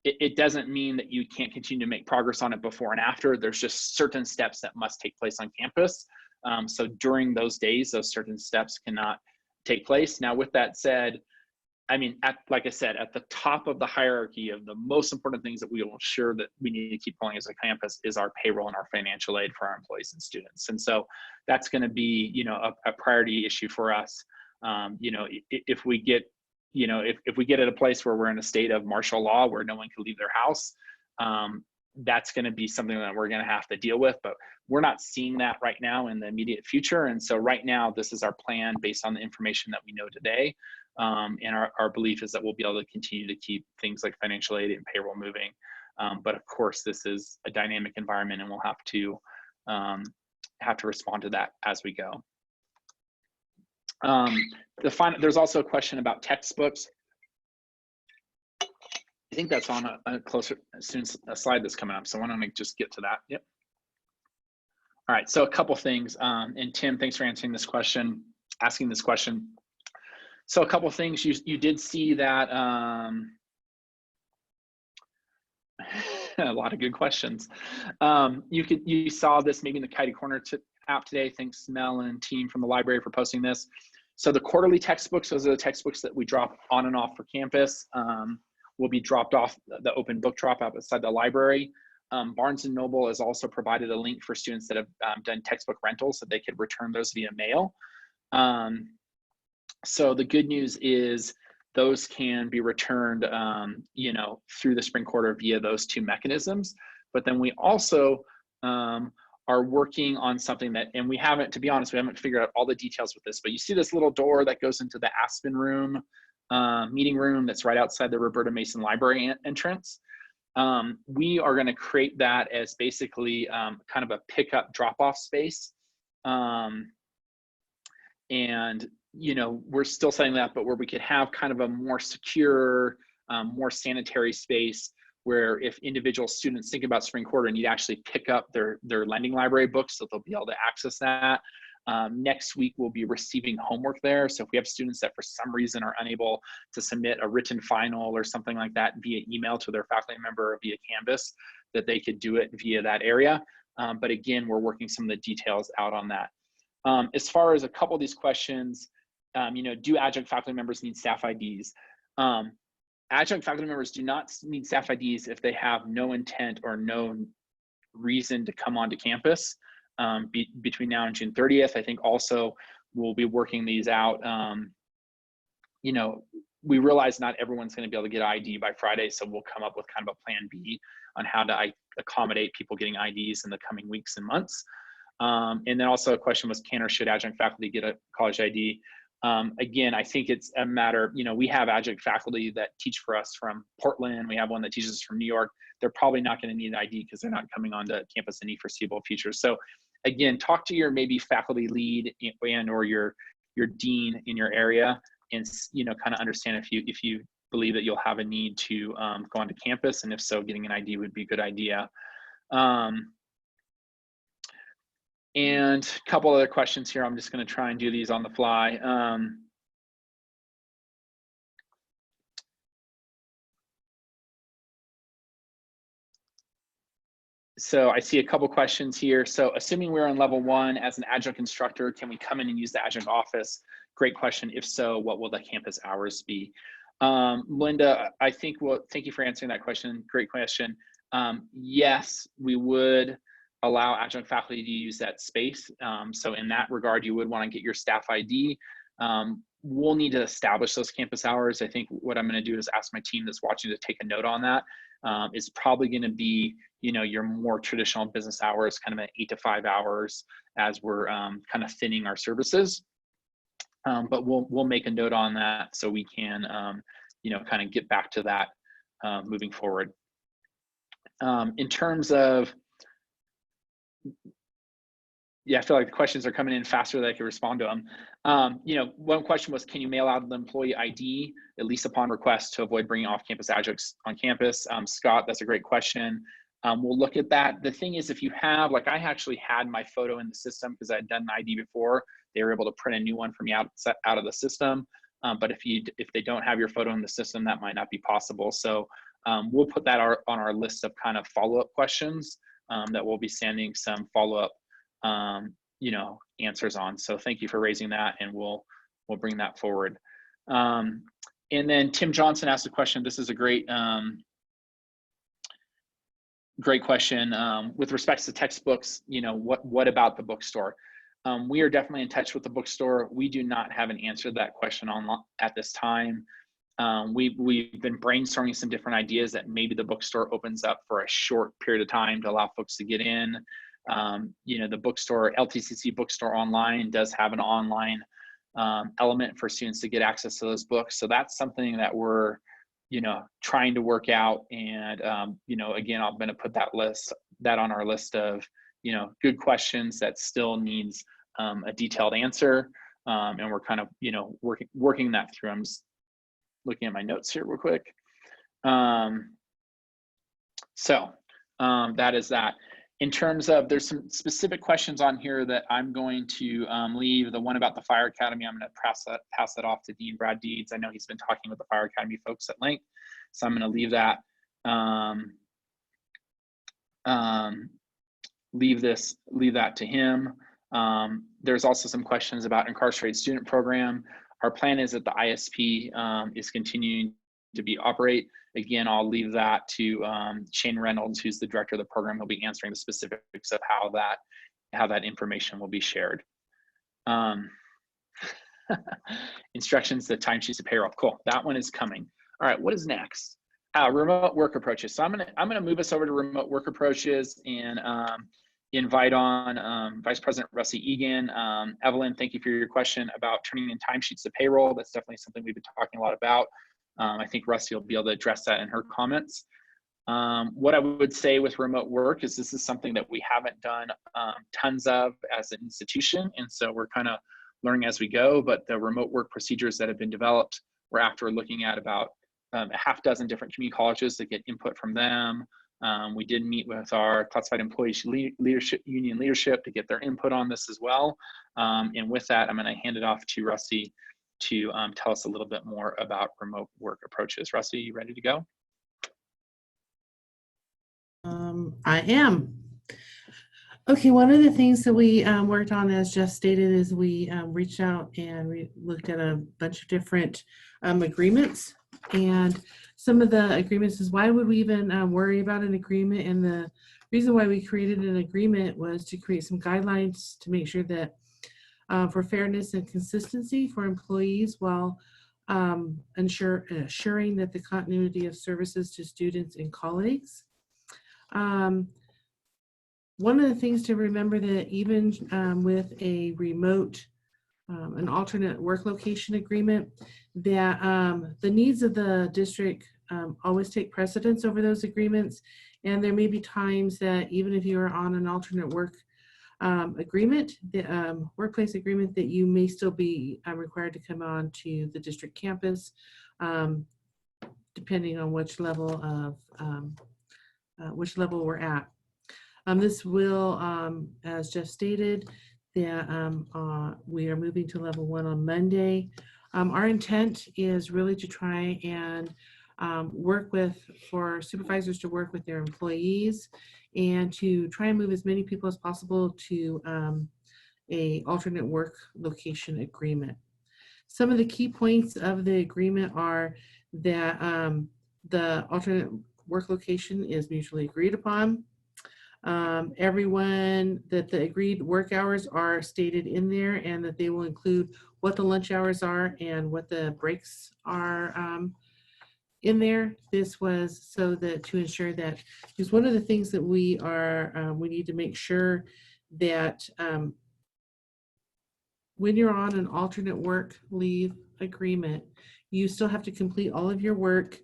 it doesn't mean that you can't continue to make progress on it before and after. There's just certain steps that must take place on campus. So during those days, those certain steps cannot take place. Now, with that said, I mean, like I said, at the top of the hierarchy of the most important things that we will ensure that we need to keep going as a campus is our payroll and our financial aid for our employees and students. And so that's going to be, you know, a priority issue for us. You know, if we get, you know, if we get at a place where we're in a state of martial law where no one can leave their house, that's going to be something that we're going to have to deal with. But we're not seeing that right now in the immediate future. And so right now, this is our plan based on the information that we know today. And our belief is that we'll be able to continue to keep things like financial aid and payroll moving. But of course, this is a dynamic environment, and we'll have to respond to that as we go. There's also a question about textbooks. I think that's on a slide that's coming up. So why don't I just get to that? Yep. All right. So a couple things. And Tim, thanks for asking this question. So a couple things. You did see that. A lot of good questions. You saw this maybe in the Kitey Corner app today. Thanks, Mel and team from the library for posting this. So the quarterly textbooks, those are the textbooks that we drop on and off for campus, will be dropped off the open book drop outside the library. Barnes & Noble has also provided a link for students that have done textbook rentals so they could return those via mail. So the good news is those can be returned, you know, through the spring quarter via those two mechanisms. But then we also are working on something that, and we haven't, to be honest, we haven't figured out all the details with this, but you see this little door that goes into the Aspen room, meeting room that's right outside the Roberta Mason Library entrance. We are going to create that as basically kind of a pickup drop-off space. And, you know, we're still setting that, but where we could have kind of a more secure, more sanitary space where if individual students think about spring quarter and you'd actually pick up their lending library books, so they'll be able to access that. Next week, we'll be receiving homework there. So if we have students that for some reason are unable to submit a written final or something like that via email to their faculty member or via Canvas, that they could do it via that area. But again, we're working some of the details out on that. As far as a couple of these questions, you know, do adjunct faculty members need staff IDs? Adjunct faculty members do not need staff IDs if they have no intent or no reason to come onto campus between now and June 30th. I think also we'll be working these out. You know, we realize not everyone's going to be able to get ID by Friday, so we'll come up with kind of a plan B on how to accommodate people getting IDs in the coming weeks and months. And then also a question was, can or should adjunct faculty get a college ID? Again, I think it's a matter, you know, we have adjunct faculty that teach for us from Portland. We have one that teaches us from New York. They're probably not going to need an ID because they're not coming onto campus in any foreseeable future. So again, talk to your maybe faculty lead and or your dean in your area and, you know, kind of understand if you believe that you'll have a need to go onto campus, and if so, getting an ID would be a good idea. And a couple other questions here. I'm just going to try and do these on the fly. So I see a couple questions here. So assuming we're on level 1 as an adjunct instructor, can we come in and use the adjunct office? Great question. If so, what will the campus hours be? Linda, I think, well, thank you for answering that question. Great question. Yes, we would allow adjunct faculty to use that space. So in that regard, you would want to get your staff ID. We'll need to establish those campus hours. I think what I'm going to do is ask my team that's watching to take a note on that. It's probably going to be, you know, your more traditional business hours, kind of an 8 to 5 hours as we're kind of thinning our services. But we'll make a note on that so we can, you know, kind of get back to that moving forward. In terms of, yeah, I feel like the questions are coming in faster than I can respond to them. You know, one question was, can you mail out the employee ID, at least upon request, to avoid bringing off-campus adjuncts on campus? Scott, that's a great question. We'll look at that. The thing is, if you have, like I actually had my photo in the system because I had done an ID before, they were able to print a new one for me out of the system. But if they don't have your photo in the system, that might not be possible. So we'll put that on our list of kind of follow-up questions that we'll be sending some follow-up you know, answers on. So thank you for raising that, and we'll bring that forward. And then Tim Johnson asked a question. This is a great great question. With respects to textbooks, you know, what about the bookstore? We are definitely in touch with the bookstore. We do not have an answer to that question at this time. We've been brainstorming some different ideas that maybe the bookstore opens up for a short period of time to allow folks to get in. You know, the bookstore, LTCC bookstore online, does have an online element for students to get access to those books. So that's something that we're, you know, trying to work out. And, you know, again, I'm going to put that on our list of, you know, good questions that still needs a detailed answer. And we're kind of, you know, working that through. I'm just looking at my notes here real quick. So that is that. In terms of, there's some specific questions on here that I'm going to leave. The one about the Fire Academy, I'm going to pass that off to Dean Brad Deeds. I know he's been talking with the Fire Academy folks at length, so I'm going to leave that. Leave that to him. There's also some questions about incarcerated student program. Our plan is that the ISP is continuing to be operate. Again, I'll leave that to Shane Reynolds, who's the director of the program. He'll be answering the specifics of how that information will be shared. Instructions, the timesheets, the payroll. Cool, that one is coming. All right, what is next? Remote work approaches. So I'm gonna move us over to remote work approaches and invite on Vice President Rusty Egan. Evelyn, thank you for your question about turning in timesheets to payroll. That's definitely something we've been talking a lot about. I think Rusty will be able to address that in her comments. What I would say with remote work is this is something that we haven't done tons of as an institution, and so we're kind of learning as we go, but the remote work procedures that have been developed, we're after looking at about a half dozen different community colleges to get input from them. We did meet with our classified employees leadership union leadership to get their input on this as well. And with that, I'm going to hand it off to Rusty to tell us a little bit more about remote work approaches. Rusty, you ready to go? I am. Okay, one of the things that we worked on, as Jeff stated, is we reached out and we looked at a bunch of different agreements. And some of the agreements is, why would we even worry about an agreement? And the reason why we created an agreement was to create some guidelines to make sure that for fairness and consistency for employees, while assuring that the continuity of services to students and colleagues. One of the things to remember that even with a remote, an alternate work location agreement, that the needs of the district always take precedence over those agreements. And there may be times that even if you are on an alternate work agreement, the workplace agreement, that you may still be required to come on to the district campus, depending on which level we're at. This will, as Jeff stated, that we are moving to level 1 on Monday. Our intent is really to try and for supervisors to work with their employees and to try and move as many people as possible to a alternate work location agreement. Some of the key points of the agreement are that the alternate work location is mutually agreed upon. Everyone, that the agreed work hours are stated in there, and that they will include what the lunch hours are and what the breaks are in there. This was so that to ensure that, because one of the things that we need to make sure that when you're on an alternate work leave agreement, you still have to complete all of your work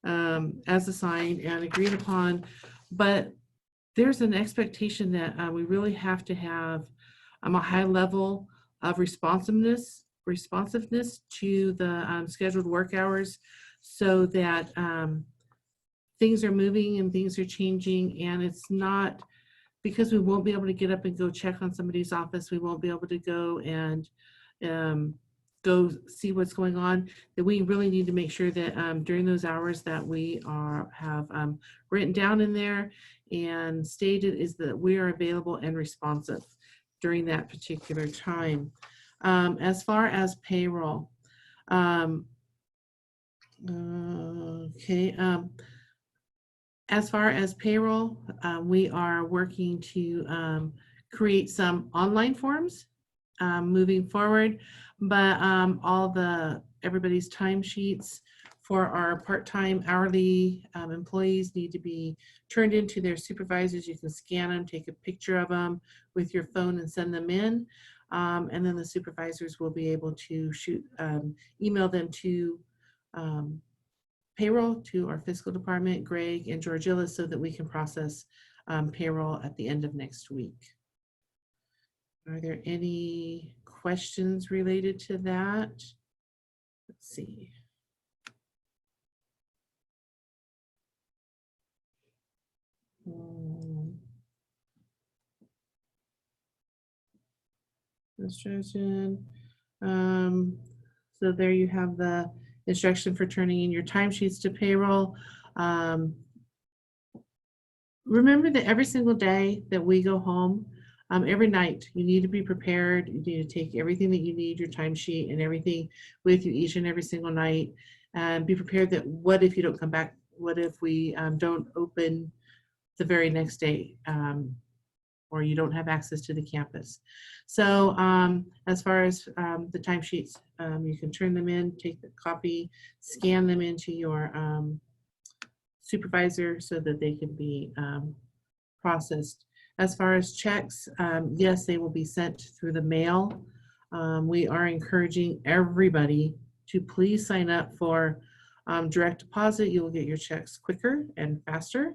as assigned and agreed upon, but there's an expectation that we really have to have a high level of responsiveness to the scheduled work hours, so that things are moving and things are changing, and it's not because we won't be able to get up and go check on somebody's office, we won't be able to go and go see what's going on, that we really need to make sure that during those hours that we have written down in there and stated is that we are available and responsive during that particular time. As far as payroll, as far as payroll, we are working to create some online forms moving forward, but everybody's timesheets for our part-time hourly employees need to be turned into their supervisors. You can scan them, take a picture of them with your phone and send them in. And then the supervisors will be able to email them to payroll, to our fiscal department, Greg and Georgilla, so that we can process payroll at the end of next week. Are there any questions related to that? Let's see. Instruction. So there you have the instruction for turning in your timesheets to payroll. Remember that every single day that we go home, every night, you need to be prepared. You need to take everything that you need, your timesheet and everything with you each and every single night. And be prepared that what if you don't come back? What if we don't open the very next day, or you don't have access to the campus? So as far as the timesheets, you can turn them in, take the copy, scan them into your supervisor so that they can be processed. As far as checks, yes, they will be sent through the mail. We are encouraging everybody to please sign up for direct deposit. You will get your checks quicker and faster.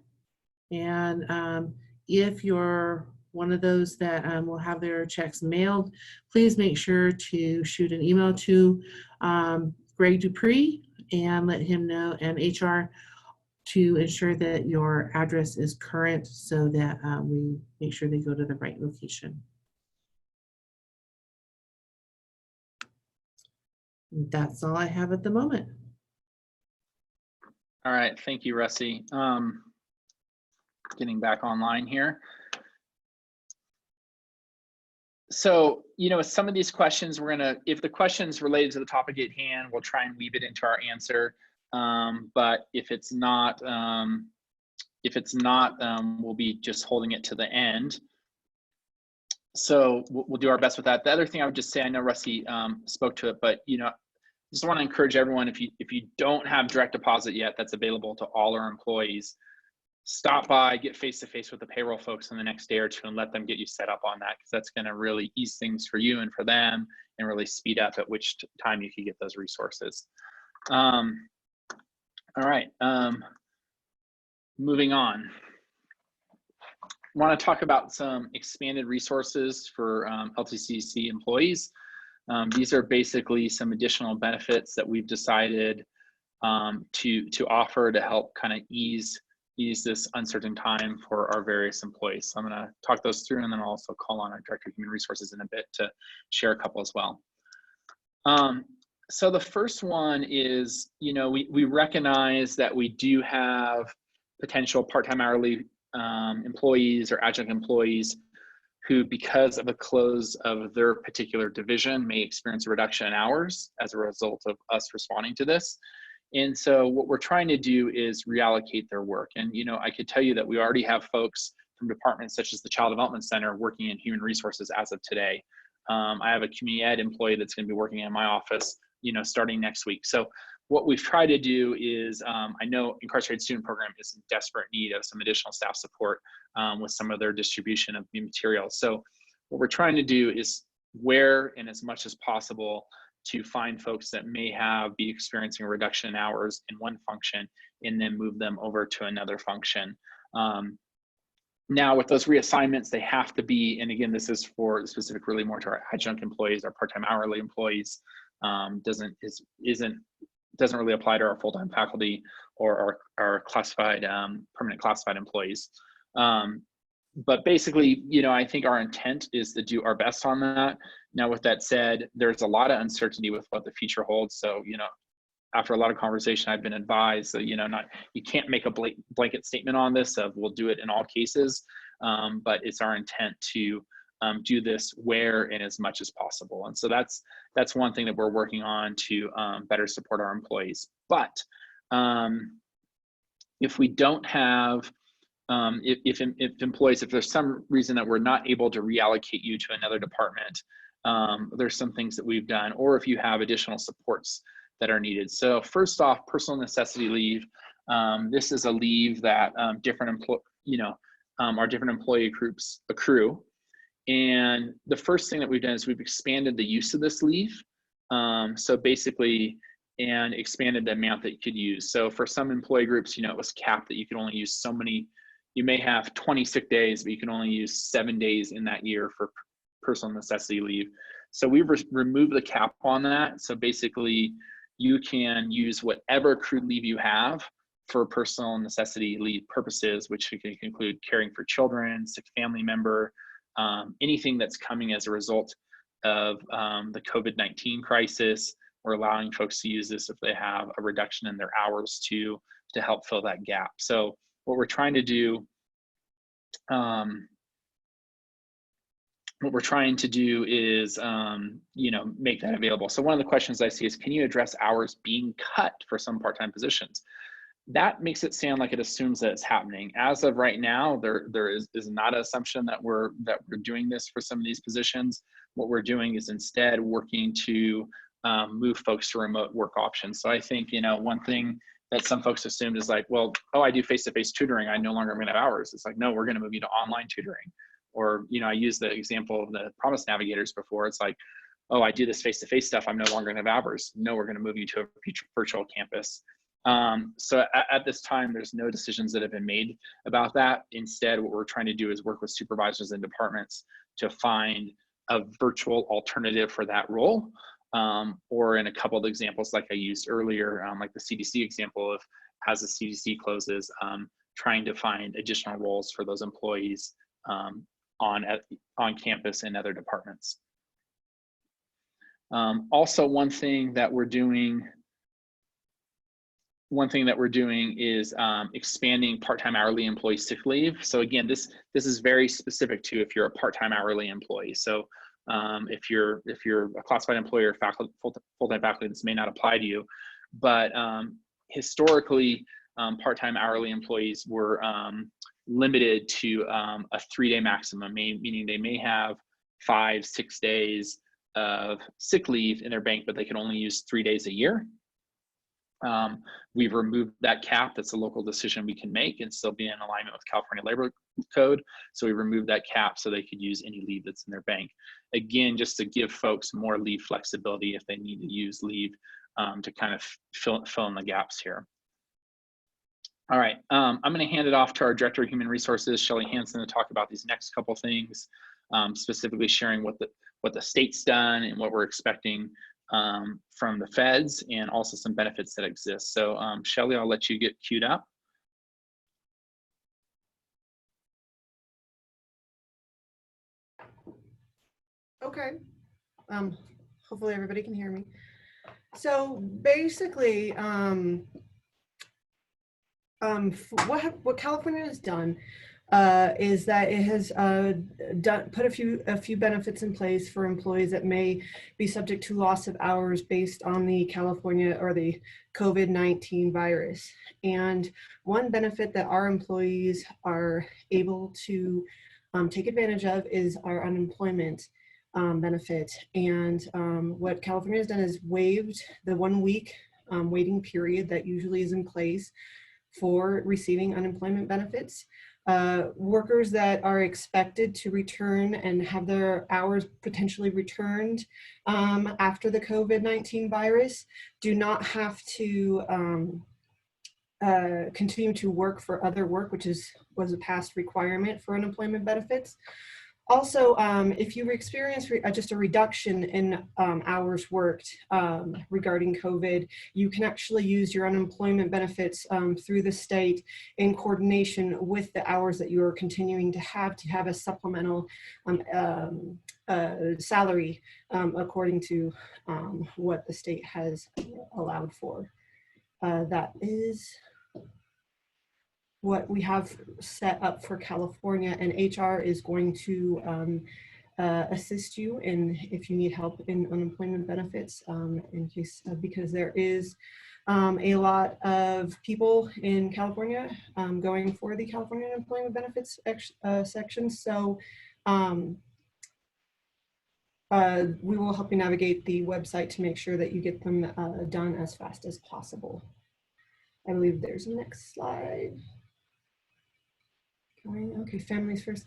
And if you're one of those that will have their checks mailed, please make sure to shoot an email to Greg Dupree and let him know, and HR, to ensure that your address is current so that we make sure they go to the right location. That's all I have at the moment. All right, thank you, Rusty. Getting back online here. So, you know, some of these questions we're gonna, if the question's related to the topic at hand, we'll try and weave it into our answer. But if it's not, we'll be just holding it to the end. So we'll do our best with that. The other thing I would just say, I know Rusty spoke to it, but you know, just want to encourage everyone, if you don't have direct deposit yet, that's available to all our employees. Stop by, get face-to-face with the payroll folks in the next day or two and let them get you set up on that, because that's going to really ease things for you and for them and really speed up at which time you can get those resources. All right, moving on. Want to talk about some expanded resources for LTCC employees. These are basically some additional benefits that we've decided to offer to help kind of ease this uncertain time for our various employees. So I'm going to talk those through, and then I'll also call on our Director of Human Resources in a bit to share a couple as well. So the first one is, you know, we recognize that we do have potential part-time hourly employees or adjunct employees who, because of the close of their particular division, may experience a reduction in hours as a result of us responding to this. And so what we're trying to do is reallocate their work. And, you know, I could tell you that we already have folks from departments such as the Child Development Center working in human resources as of today. I have a community ed employee that's going to be working in my office, you know, starting next week. So what we've tried to do is, I know Incarcerated Student Program is in desperate need of some additional staff support with some of their distribution of new materials. So what we're trying to do is, where and as much as possible, to find folks that may be experiencing a reduction in hours in one function and then move them over to another function. Now with those reassignments, they have to be, and again, this is for specific really more to our adjunct employees, our part-time hourly employees, doesn't really apply to our full-time faculty or our classified, permanent classified employees. But basically, you know, I think our intent is to do our best on that. Now, with that said, there's a lot of uncertainty with what the future holds. So, you know, after a lot of conversation, I've been advised that, you know, you can't make a blanket statement on this of we'll do it in all cases, but it's our intent to do this where and as much as possible. And so that's one thing that we're working on to better support our employees. But if we don't have, if employees, if there's some reason that we're not able to reallocate you to another department, there's some things that we've done, or if you have additional supports that are needed. So first off, personal necessity leave. This is a leave that our different employee groups accrue. And the first thing that we've done is we've expanded the use of this leave. So basically, and expanded the amount that you could use. So for some employee groups, you know, it was capped that you could only use so many. You may have 20 sick days, but you can only use 7 days in that year for personal necessity leave. So we removed the cap on that. So basically, you can use whatever accrued leave you have for personal necessity leave purposes, which can include caring for children, sick family member, anything that's coming as a result of the COVID-19 crisis. We're allowing folks to use this if they have a reduction in their hours to help fill that gap. So what we're trying to do what we're trying to do is, make that available. So one of the questions I see is, can you address hours being cut for some part-time positions? That makes it sound like it assumes that it's happening. As of right now, there is not an assumption that we're doing this for some of these positions. What we're doing is instead working to move folks to remote work options. So I think, one thing that some folks assumed is like, well, oh, I do face-to-face tutoring, I no longer am gonna have hours. It's like, no, we're gonna move you to online tutoring. Or, I used the example of the Promise Navigators before. It's like, oh, I do this face-to-face stuff, I'm no longer gonna have hours. No, we're gonna move you to a virtual campus. So at this time, there's no decisions that have been made about that. Instead, what we're trying to do is work with supervisors and departments to find a virtual alternative for that role. Or in a couple of examples like I used earlier, like the CDC example of as the CDC closes, trying to find additional roles for those employees on campus and other departments. Also, one thing that we're doing is expanding part-time hourly employee sick leave. So again, this is very specific to if you're a part-time hourly employee. So if you're a classified employee or full-time faculty, this may not apply to you. But historically, part-time hourly employees were limited to a 3-day maximum, meaning they may have 5-6 days of sick leave in their bank, but they can only use 3 days a year. We've removed that cap. That's a local decision we can make and still be in alignment with California Labor Code. So we removed that cap so they could use any leave that's in their bank. Again, just to give folks more leave flexibility if they need to use leave to kind of fill in the gaps here. All right, I'm going to hand it off to our Director of Human Resources, Shelley Hansen, to talk about these next couple things, specifically sharing what the state's done and what we're expecting from the feds, and also some benefits that exist. So Shelley, I'll let you get queued up. Okay, hopefully everybody can hear me. So basically, what California has done is that it has put a few benefits in place for employees that may be subject to loss of hours based on the California or the COVID-19 virus. And one benefit that our employees are able to take advantage of is our unemployment benefit. And what California has done is waived the 1 week waiting period that usually is in place for receiving unemployment benefits. Workers that are expected to return and have their hours potentially returned after the COVID-19 virus do not have to continue to work for other work, which was a past requirement for unemployment benefits. Also, if you experience just a reduction in hours worked regarding COVID, you can actually use your unemployment benefits through the state in coordination with the hours that you are continuing to have a supplemental salary according to what the state has allowed for. That is what we have set up for California, and HR is going to assist you in if you need help in unemployment benefits in case because there is a lot of people in California going for the California unemployment benefits section. So we will help you navigate the website to make sure that you get them done as fast as possible. I believe there's a next slide. Okay, families first.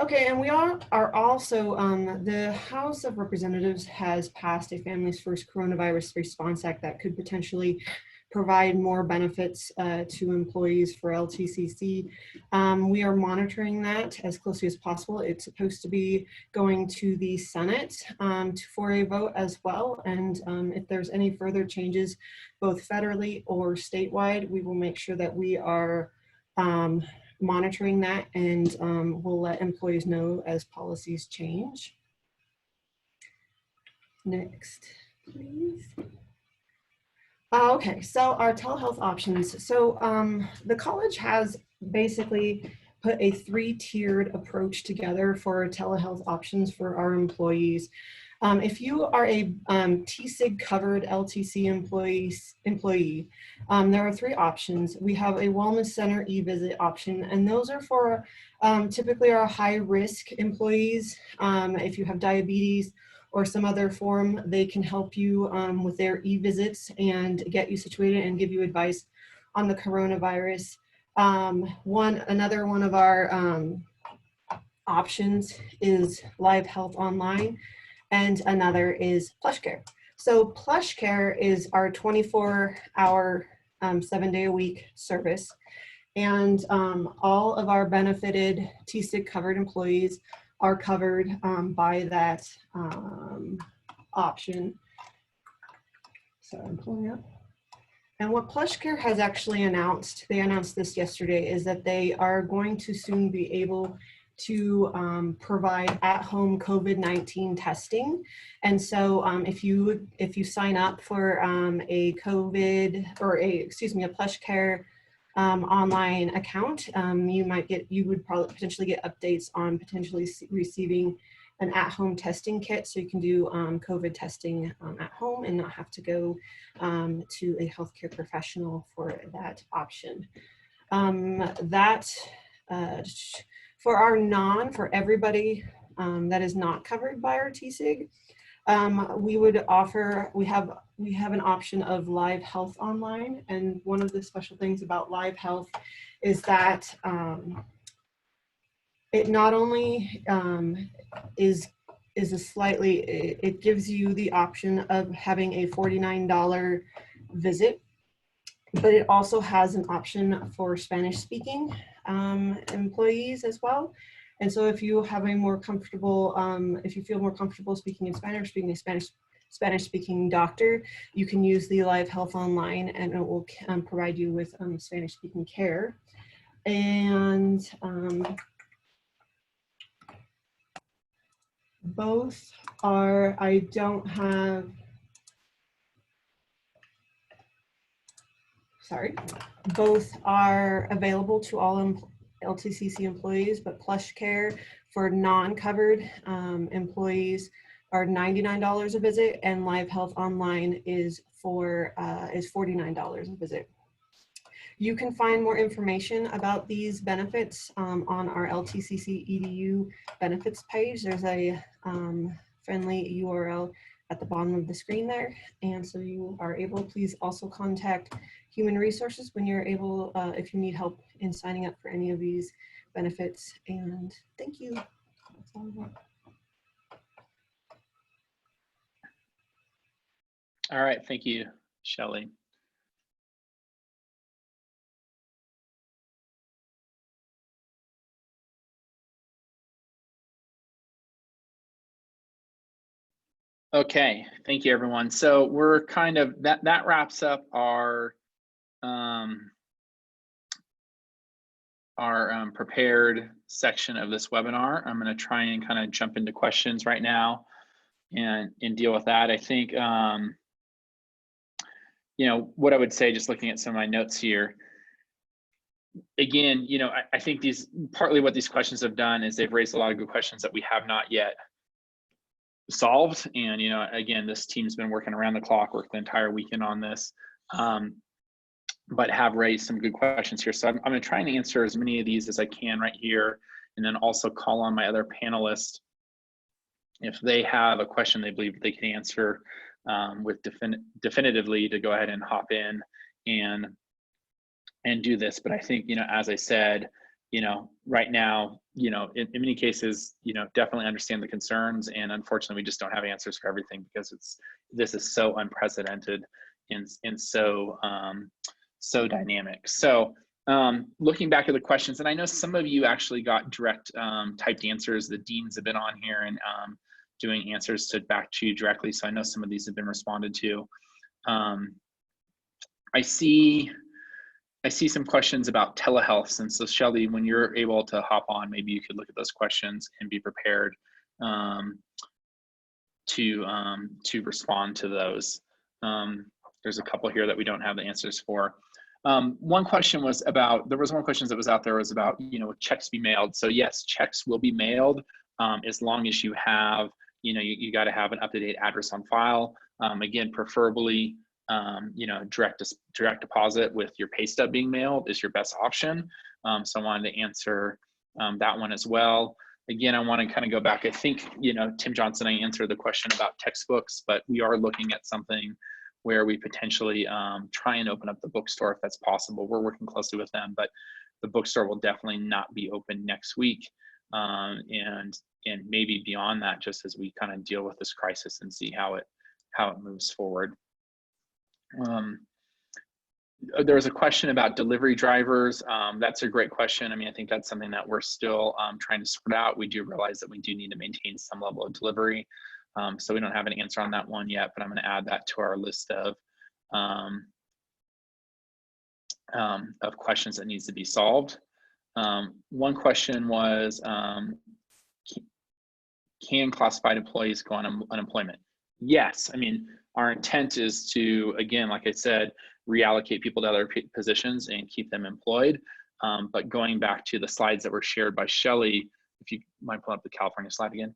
Okay, and we are also, the House of Representatives has passed a Families First Coronavirus Response Act that could potentially provide more benefits to employees for LTCC. We are monitoring that as closely as possible. It's supposed to be going to the Senate for a vote as well. And if there's any further changes, both federally or statewide, we will make sure that we are monitoring that, and we'll let employees know as policies change. Next, please. Okay, so our telehealth options. So the college has basically put a 3-tiered approach together for telehealth options for our employees. If you are a TSIG covered LTC employee, there are 3 options. We have a wellness center e-visit option, and those are for typically our high risk employees. If you have diabetes or some other form, they can help you with their e-visits and get you situated and give you advice on the coronavirus. Another one of our options is Live Health Online, and another is PlushCare. So PlushCare is our 24-hour, 7-day-a-week service, and all of our benefited TSIG covered employees are covered by that option. So I'm pulling up. And what PlushCare has actually announced, they announced this yesterday, is that they are going to soon be able to provide at-home COVID-19 testing. And so if you sign up for a PlushCare online account, you would probably potentially get updates on potentially receiving an at-home testing kit, so you can do COVID testing at home and not have to go to a healthcare professional for that option. For everybody that is not covered by our TSIG, we have an option of Live Health Online, and one of the special things about Live Health is that it not only it gives you the option of having a $49 visit, but it also has an option for Spanish speaking employees as well. And so if you have if you feel more comfortable speaking in Spanish, being a Spanish speaking doctor, you can use the Live Health Online, and it will provide you with Spanish speaking care. And both are, both are available to all LTCC employees, but PlushCare for non-covered employees are $99 a visit, and Live Health Online is $49 a visit. You can find more information about these benefits on our LTCC EDU benefits page. There's a friendly URL at the bottom of the screen there. And so you are able, please also contact Human Resources when you're able, if you need help in signing up for any of these benefits. And thank you. That's all I want. All right, thank you, Shelley. Okay, thank you, everyone. So we're kind of, that wraps up our prepared section of this webinar. I'm going to try and kind of jump into questions right now and deal with that. I think, you know, what I would say, just looking at some of my notes here, again, you know, I think partly what these questions have done is they've raised a lot of good questions that we have not yet solved. And, you know, again, this team's been working around the clock, worked the entire weekend on this, but have raised some good questions here. So I'm going to try and answer as many of these as I can right here, and then also call on my other panelists if they have a question they believe they can answer with definitively, to go ahead and hop in and do this. But I think, you know, as I said, you know, right now, you know, in many cases, you know, definitely understand the concerns, and unfortunately, we just don't have answers for everything, because this is so unprecedented and so so dynamic. So looking back at the questions, and I know some of you actually got direct typed answers. The deans have been on here and doing answers back to you directly. So I know some of these have been responded to. I see some questions about telehealth. And so Shelley, when you're able to hop on, maybe you could look at those questions and be prepared to respond to those. There's a couple here that we don't have the answers for. One question was about, there was one question that was out there was about, checks be mailed. So yes, checks will be mailed as long as you have, you got to have an up-to-date address on file. Again, preferably, direct deposit with your pay stub being mailed is your best option. So I wanted to answer that one as well. Again, I want to kind of go back. I think, Tim Johnson, I answered the question about textbooks, but we are looking at something where we potentially try and open up the bookstore if that's possible. We're working closely with them, but the bookstore will definitely not be open next week. And maybe beyond that, just as we kind of deal with this crisis and see how it moves forward. There was a question about delivery drivers. That's a great question. I mean, I think that's something that we're still trying to sort out. We do realize that we do need to maintain some level of delivery. So we don't have an answer on that one yet, but I'm going to add that to our list of questions that needs to be solved. One question was, can classified employees go on unemployment? Yes. I mean, our intent is to, again, like I said, reallocate people to other positions and keep them employed. But going back to the slides that were shared by Shelley, if you might pull up the California slide again,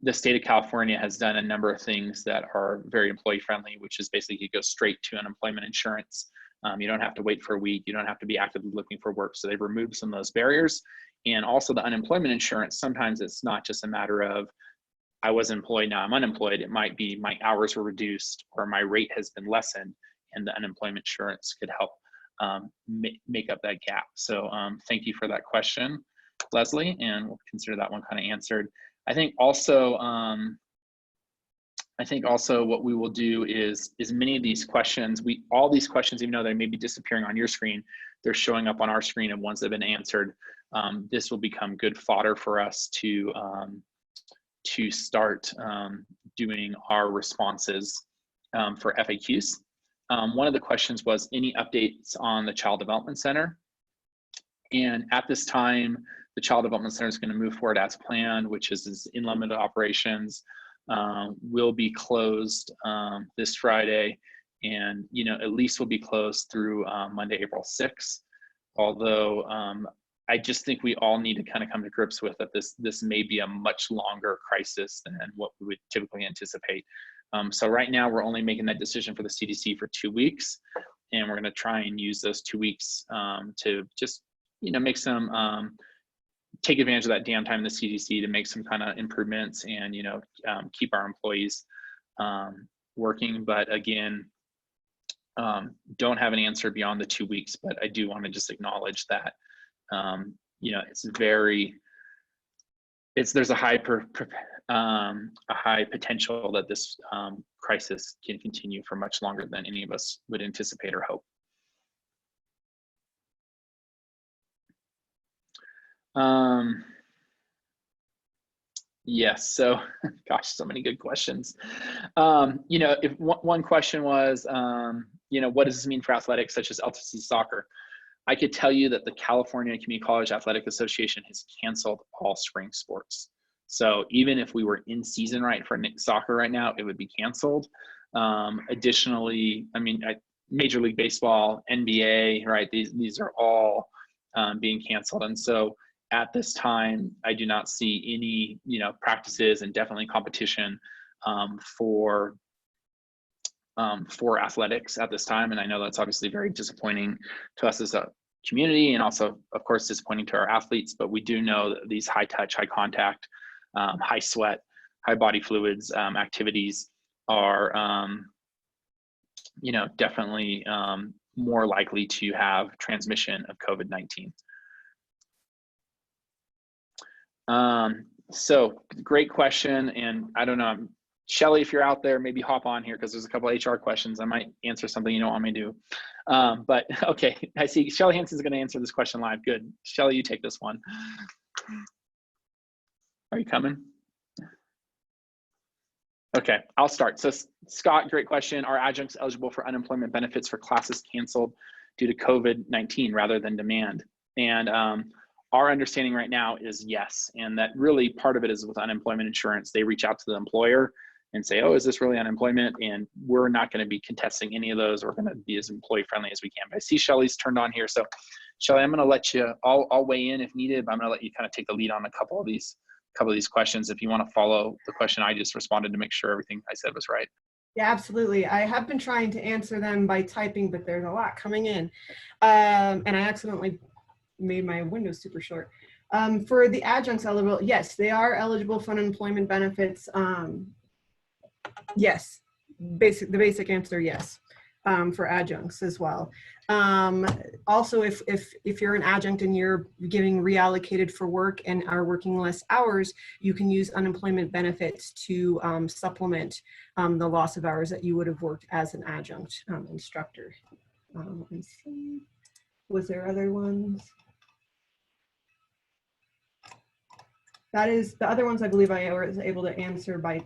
the state of California has done a number of things that are very employee friendly, which is basically you go straight to unemployment insurance. You don't have to wait for a week. You don't have to be actively looking for work. So they've removed some of those barriers. And also the unemployment insurance, sometimes it's not just a matter of, I was employed, now I'm unemployed. It might be my hours were reduced or my rate has been lessened, and the unemployment insurance could help make up that gap. So thank you for that question, Leslie, and we'll consider that one kind of answered. I think also what we will do is many of these questions, all these questions, even though they may be disappearing on your screen, they're showing up on our screen of ones that have been answered. This will become good fodder for us to start doing our responses for FAQs. One of the questions was any updates on the Child Development Center? And at this time, the Child Development Center is going to move forward as planned, which is in limited operations, will be closed this Friday, and at least will be closed through Monday, April 6th. Although I just think we all need to kind of come to grips with that this may be a much longer crisis than what we would typically anticipate. So right now we're only making that decision for the CDC for 2 weeks, and we're going to try and use those 2 weeks to just make some take advantage of that downtime in the CDC to make some kind of improvements and keep our employees working. But again, don't have an answer beyond the 2 weeks, but I do want to just acknowledge that there's a high potential that this crisis can continue for much longer than any of us would anticipate or hope. Yes, so gosh, so many good questions. If one question was, what does this mean for athletics such as LTCC soccer? I could tell you that the California Community College Athletic Association has canceled all spring sports. So even if we were in season for soccer right now, it would be canceled. Additionally, Major League Baseball, NBA, right? These are all being canceled. And so at this time, I do not see any, practices and definitely competition for athletics at this time. And I know that's obviously very disappointing to us as a community, and also, of course, disappointing to our athletes. But we do know that these high touch, high contact, high sweat, high body fluids activities are, definitely more likely to have transmission of COVID-19. So great question. And I don't know, Shelley, if you're out there, maybe hop on here because there's a couple of HR questions. I might answer something you don't want me to do. But okay, I see Shelley Hansen's going to answer this question live. Good. Shelley, you take this one. Are you coming? Okay, I'll start. So Scott, great question. Are adjuncts eligible for unemployment benefits for classes canceled due to COVID-19 rather than demand? And our understanding right now is yes. And that really part of it is with unemployment insurance. They reach out to the employer and say, oh, is this really unemployment? And we're not going to be contesting any of those. We're going to be as employee friendly as we can. But I see Shelly's turned on here. So Shelly, I'm going to let you, I'll weigh in if needed, but I'm going to let you kind of take the lead on a couple of these questions. If you want to follow the question I just responded to make sure everything I said was right. Yeah, absolutely. I have been trying to answer them by typing, but there's a lot coming in. And I accidentally made my window super short. For the adjuncts eligible, yes, they are eligible for unemployment benefits. Yes, the basic answer, yes, for adjuncts as well. Also, if you're an adjunct and you're getting reallocated for work and are working less hours, you can use unemployment benefits to supplement the loss of hours that you would have worked as an adjunct instructor. Let me see, was there other ones? That is, the other ones I believe I was able to answer by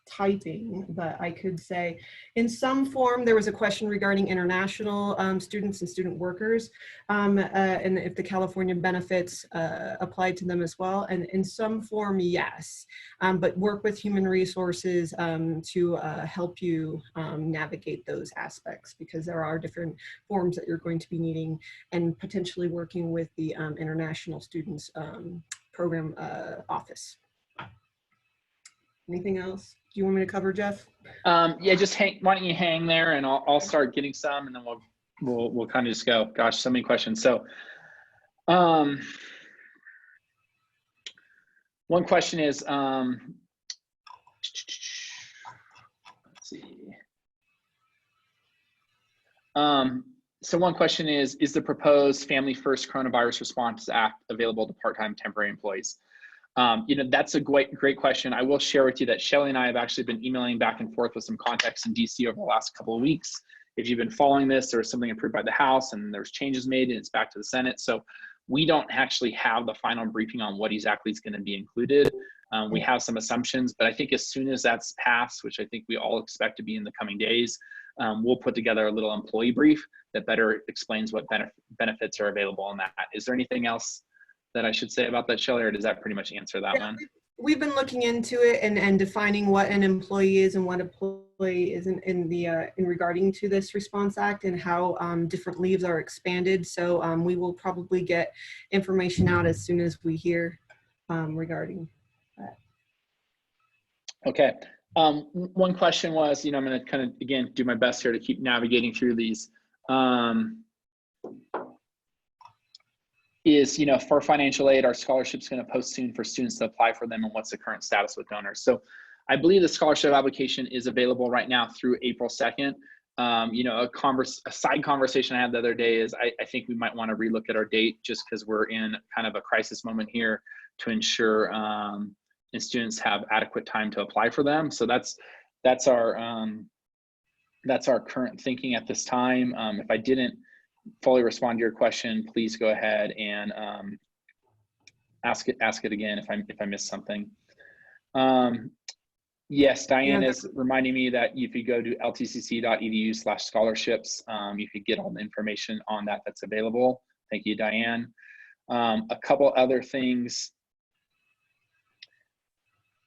typing, but I could say in some form there was a question regarding international students and student workers, and if the California benefits applied to them as well, and in some form, yes, but work with human resources to help you navigate those aspects, because there are different forms that you're going to be needing, and potentially working with the international students program office. Anything else? Do you want me to cover, Jeff? Yeah, just hang. Why don't you hang there, and I'll start getting some, and then we'll kind of just go. Gosh, so many questions. So, one question is, let's see. So one question is the proposed Family First Coronavirus Response Act available to part-time temporary employees? That's a great question. I will share with you that Shelly and I have actually been emailing back and forth with some contacts in DC over the last couple of weeks. If you've been following this, there was something approved by the House and there's changes made and it's back to the Senate. So we don't actually have the final briefing on what exactly is going to be included. We have some assumptions, but I think as soon as that's passed, which I think we all expect to be in the coming days, we'll put together a little employee brief that better explains what benefits are available on that. Is there anything else that I should say about that, Shelly, or does that pretty much answer that one? We've been looking into it and defining what an employee is and what employee isn't in regarding to this Response Act, and how different leaves are expanded. So we will probably get information out as soon as we hear regarding that. Okay. One question was, I'm going to kind of, again, do my best here to keep navigating through these. For financial aid, our scholarship's going to post soon for students to apply for them, and what's the current status with donors? So I believe the scholarship application is available right now through April 2nd. A side conversation I had the other day is I think we might want to relook at our date, just because we're in kind of a crisis moment here to ensure and students have adequate time to apply for them. So that's our current thinking at this time. If I didn't fully respond to your question, please go ahead and ask it again if I missed something. Yes, Diane is reminding me that if you go to ltcc.edu/scholarships, you could get all the information on that that's available. Thank you, Diane. A couple other things.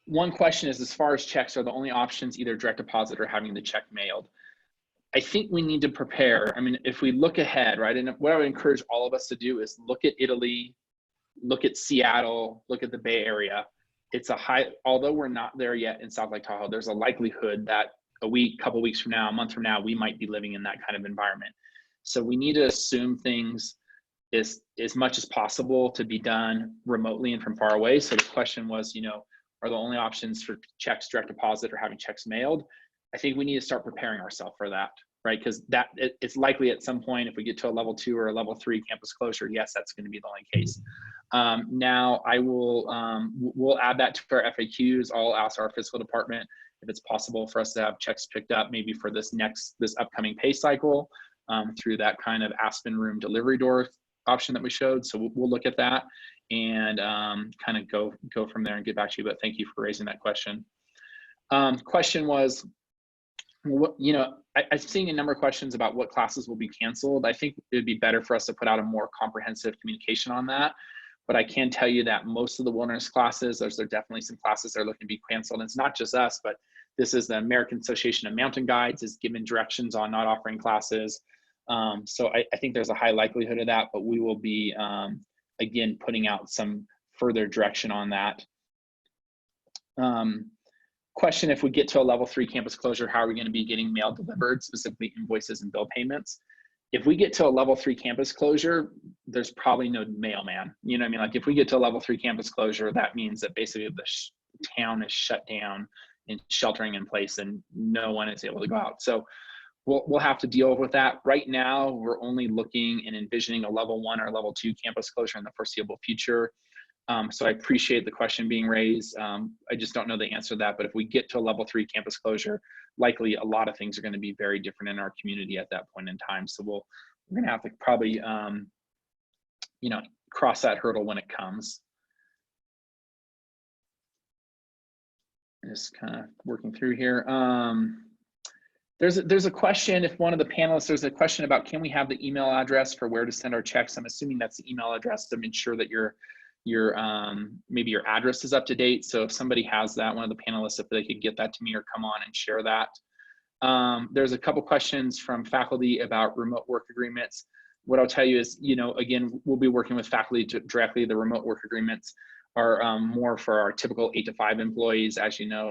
One question is, as far as checks, are the only options either direct deposit or having the check mailed? I think we need to prepare. I mean, if we look ahead, right, and what I would encourage all of us to do is look at Italy, look at Seattle, look at the Bay Area. It's although we're not there yet in South Lake Tahoe, there's a likelihood that couple weeks from now, a month from now, we might be living in that kind of environment. So we need to assume things as much as possible to be done remotely and from far away. So the question was, are the only options for checks direct deposit or having checks mailed? I think we need to start preparing ourselves for that, right? Because it's likely at some point, if we get to a level 2 or a level 3 campus closure, yes, that's going to be the only case. Now I will, we'll add that to our FAQs. I'll ask our fiscal department if it's possible for us to have checks picked up maybe for this upcoming pay cycle through that kind of Aspen Room delivery door option that we showed. So we'll look at that and kind of go from there and get back to you. But thank you for raising that question. Question was, I've seen a number of questions about what classes will be canceled. I think it would be better for us to put out a more comprehensive communication on that. but I can tell you that most of the wilderness classes, there's definitely some classes that are looking to be canceled. And it's not just us, but this is the American Association of Mountain Guides is given directions on not offering classes. So I think there's a high likelihood of that, but we will be, again, putting out some further direction on that. Question, if we get to a level 3 campus closure, how are we going to be getting mail delivered, specifically invoices and bill payments? If we get to a level 3 campus closure, there's probably no mailman. You know what I mean? Like if we get to a level 3 campus closure, that means that basically the town is shut down and sheltering in place and no one is able to go out. So we'll have to deal with that. Right now, we're only looking and envisioning a level 1 or level 2 campus closure in the foreseeable future. So I appreciate the question being raised. I just don't know the answer to that, but if we get to a level 3 campus closure, likely a lot of things are going to be very different in our community at that point in time. So we're going to have to probably, you know, cross that hurdle when it comes. Just kind of working through here. There's a question, if one of the panelists, there's a question about, can we have the email address for where to send our checks? I'm assuming that's the email address to ensure that maybe your address is up to date. So if somebody has that, one of the panelists, if they could get that to me or come on and share that. There's a couple questions from faculty about remote work agreements. What I'll tell you is, you know, again, we'll be working with faculty directly. The remote work agreements are more for our typical 8 to 5 employees. As you know,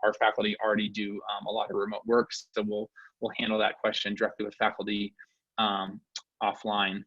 our faculty already do a lot of remote work, so we'll handle that question directly with faculty offline.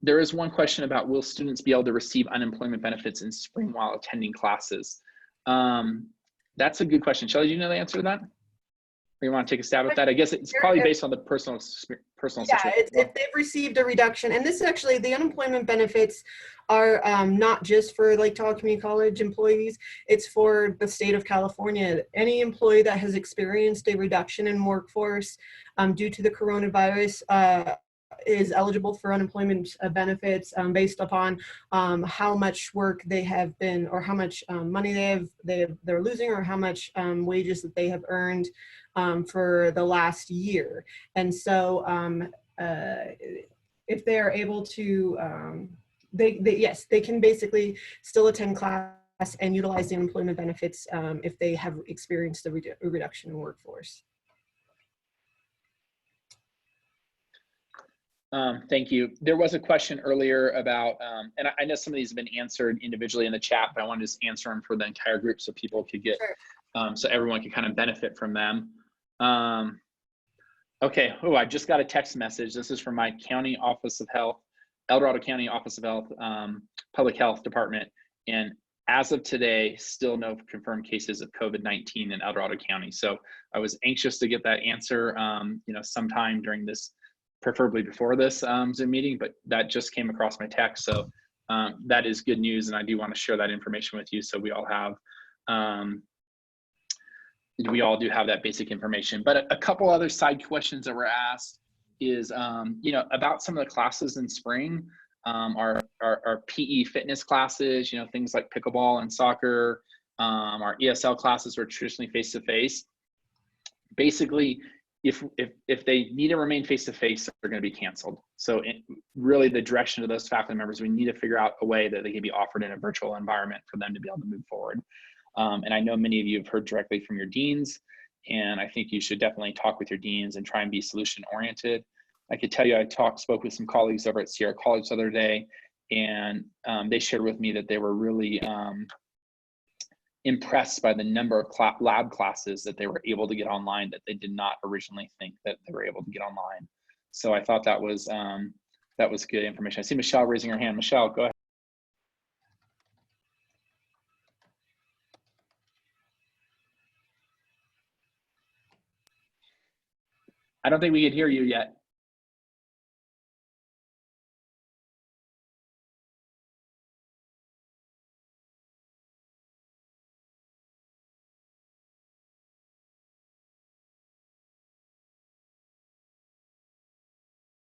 There is one question about, will students be able to receive unemployment benefits in spring while attending classes? That's a good question. Shelley, do you know the answer to that? Or you want to take a stab at that? I guess it's probably based on the personal situation. Yeah, if they've received a reduction, and this is actually, the unemployment benefits are not just for Lake Tahoe Community College employees, it's for the state of California. Any employee that has experienced a reduction in workforce due to the coronavirus is eligible for unemployment benefits based upon how much work they have been, or how much money they're losing, or how much wages that they have earned for the last year. And so if they are able to, yes, they can basically still attend class and utilize the unemployment benefits if they have experienced a reduction in workforce. Thank you. There was a question earlier about, and I know some of these have been answered individually in the chat, but I wanted to just answer them for the entire group so people could get, Sure. So everyone can kind of benefit from them. Okay, oh, I just got a text message. This is from my county office of health, El Dorado County Office of Health, Public Health Department. And as of today, still no confirmed cases of COVID-19 in El Dorado County. So I was anxious to get that answer, you know, sometime during this, preferably before this Zoom meeting, but that just came across my text. So that is good news. And I do want to share that information with you. So we all have, we all do have that basic information. But a couple other side questions that were asked is, you know, about some of the classes in spring, our PE fitness classes, you know, things like pickleball and soccer, our ESL classes were traditionally face-to-face. Basically, if they need to remain face-to-face, they're going to be canceled. So really the direction of those faculty members, we need to figure out a way that they can be offered in a virtual environment for them to be able to move forward. And I know many of you have heard directly from your deans, and I think you should definitely talk with your deans and try and be solution oriented. I could tell you, I spoke with some colleagues over at Sierra College the other day, and they shared with me that they were really impressed by the number of lab classes that they were able to get online that they did not originally think that they were able to get online. So I thought that was good information. I see Michelle raising her hand. Michelle, go ahead. I don't think we could hear you yet.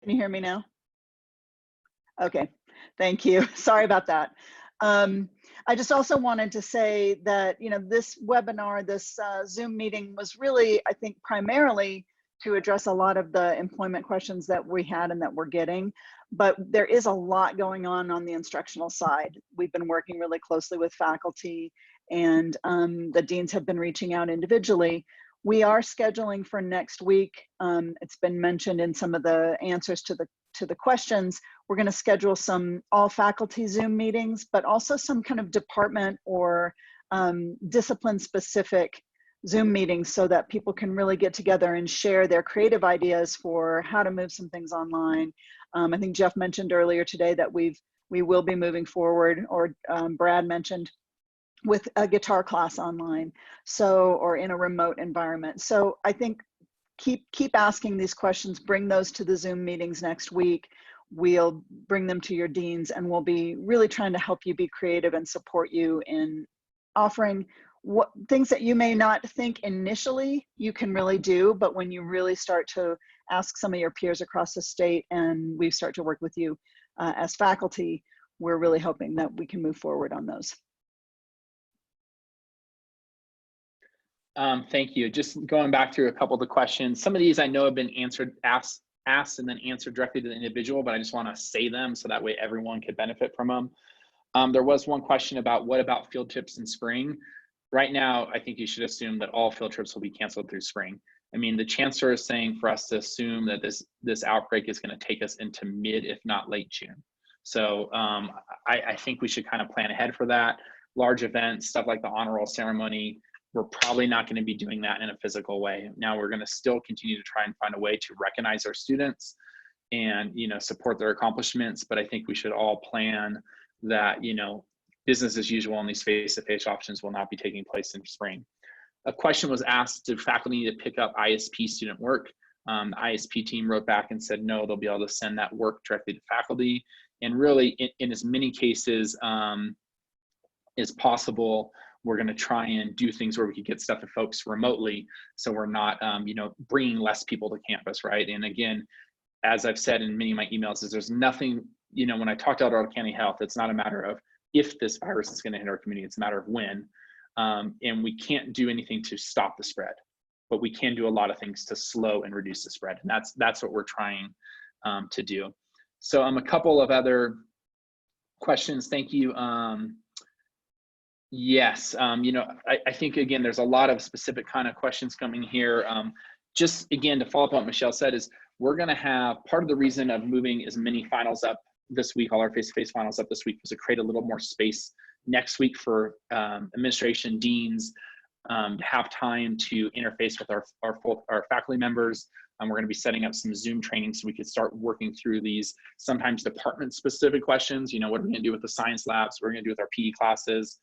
Can you hear me now? Okay, thank you. Sorry about that. I just also wanted to say that, you know, this webinar, this Zoom meeting was really, I think, primarily to address a lot of the employment questions that we had and that we're getting. But there is a lot going on the instructional side. We've been working really closely with faculty, and the deans have been reaching out individually. We are scheduling for next week. It's been mentioned in some of the answers to the questions. We're going to schedule some all faculty Zoom meetings, but also some kind of department or discipline specific Zoom meetings so that people can really get together and share their creative ideas for how to move some things online. I think Jeff mentioned earlier today that we will be moving forward, or Brad mentioned, with a guitar class online, so, or in a remote environment. So I think keep asking these questions, bring those to the Zoom meetings next week. We'll bring them to your deans, and we'll be really trying to help you be creative and support you in offering what things that you may not think initially you can really do, but when you really start to ask some of your peers across the state and we start to work with you as faculty, we're really hoping that we can move forward on those. Thank you. Just going back through a couple of the questions. Some of these I know have been asked and then answered directly to the individual, but I just want to say them so that way everyone could benefit from them. There was one question about what about field trips in spring? Right now, I think you should assume that all field trips will be canceled through spring. I mean, the chancellor is saying for us to assume that this outbreak is going to take us into mid, if not late June. So I think we should kind of plan ahead for that. Large events, stuff like the honor roll ceremony, we're probably not going to be doing that in a physical way. Now we're going to still continue to try and find a way to recognize our students and, you know, support their accomplishments. But I think we should all plan that, you know, business as usual, and these face-to-face options will not be taking place in spring. A question was asked, do faculty need to pick up ISP student work? The ISP team wrote back and said, no, they'll be able to send that work directly to faculty. And really, in as many cases as possible, we're going to try and do things where we could get stuff to folks remotely, so we're not, you know, bringing less people to campus, right? And again, as I've said in many of my emails, is there's nothing, you know, when I talked about Colorado County Health, it's not a matter of if this virus is going to hit our community, it's a matter of when. And we can't do anything to stop the spread, but we can do a lot of things to slow and reduce the spread. And that's what we're trying to do. So a couple of other questions. Thank you. Yes, you know, I think, again, there's a lot of specific kind of questions coming here. Just again, to follow up on what Michelle said, is we're going to have, part of the reason of moving as many finals up this week, all our face-to-face finals up this week, was to create a little more space next week for administration, deans, to have time to interface with our faculty members. We're going to be setting up some Zoom training so we could start working through these sometimes department specific questions. You know, what are we going to do with the science labs? What are we going to do with our PE classes?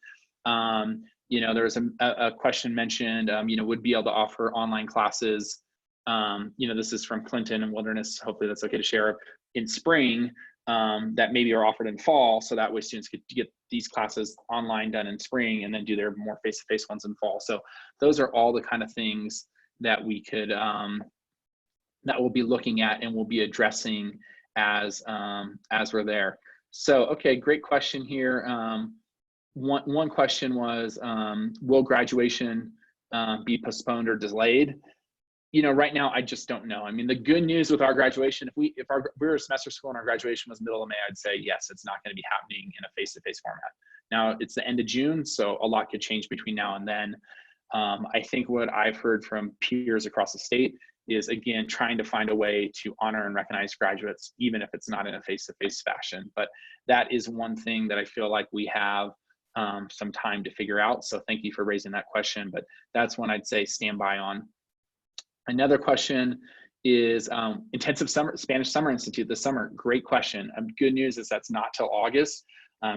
You know, there's a question mentioned, you know, would be able to offer online classes. You know, this is from Clinton and Wilderness. Hopefully that's okay to share, in spring, that maybe are offered in fall. So that way students could get these classes online done in spring and then do their more face-to-face ones in fall. So those are all the kind of things that we could, that we'll be looking at and we'll be addressing as we're there. So, okay, great question here. One question was, will graduation be postponed or delayed? You know, right now, I just don't know. I mean, the good news with our graduation, if we were a semester school and our graduation was middle of May, I'd say, yes, it's not going to be happening in a face-to-face format. Now, it's the end of June, so a lot could change between now and then. I think what I've heard from peers across the state is, again, trying to find a way to honor and recognize graduates, even if it's not in a face-to-face fashion. But that is one thing that I feel like we have some time to figure out. So thank you for raising that question, but that's one I'd say stand by on. Another question is intensive summer, Spanish Summer Institute this summer. Great question. Good news is that's not till August.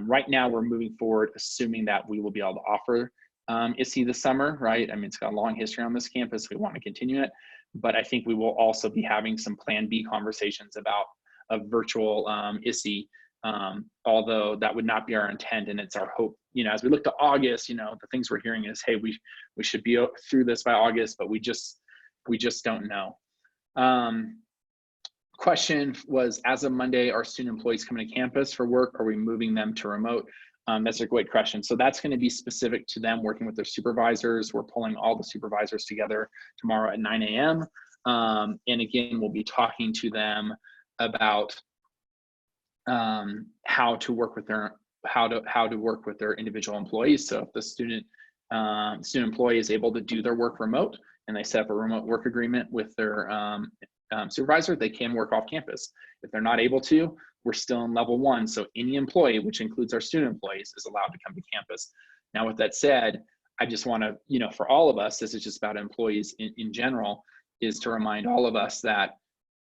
Right now we're moving forward, assuming that we will be able to offer ISI this summer, right? I mean, it's got a long history on this campus. We want to continue it, but I think we will also be having some Plan B conversations about a virtual ISI, although that would not be our intent, and it's our hope. You know, as we look to August, you know, the things we're hearing is, hey, we should be through this by August, but we just don't know. Question was, as of Monday, are student employees coming to campus for work? Are we moving them to remote? That's a great question. So that's going to be specific to them working with their supervisors. We're pulling all the supervisors together tomorrow at 9 a.m. And again, we'll be talking to them about how to work with their individual employees. So if the student employee is able to do their work remote and they set up a remote work agreement with their supervisor, they can work off campus. If they're not able to, we're still in level 1. So any employee, which includes our student employees, is allowed to come to campus. Now, with that said, I just want to, for all of us, this is just about employees in general, is to remind all of us that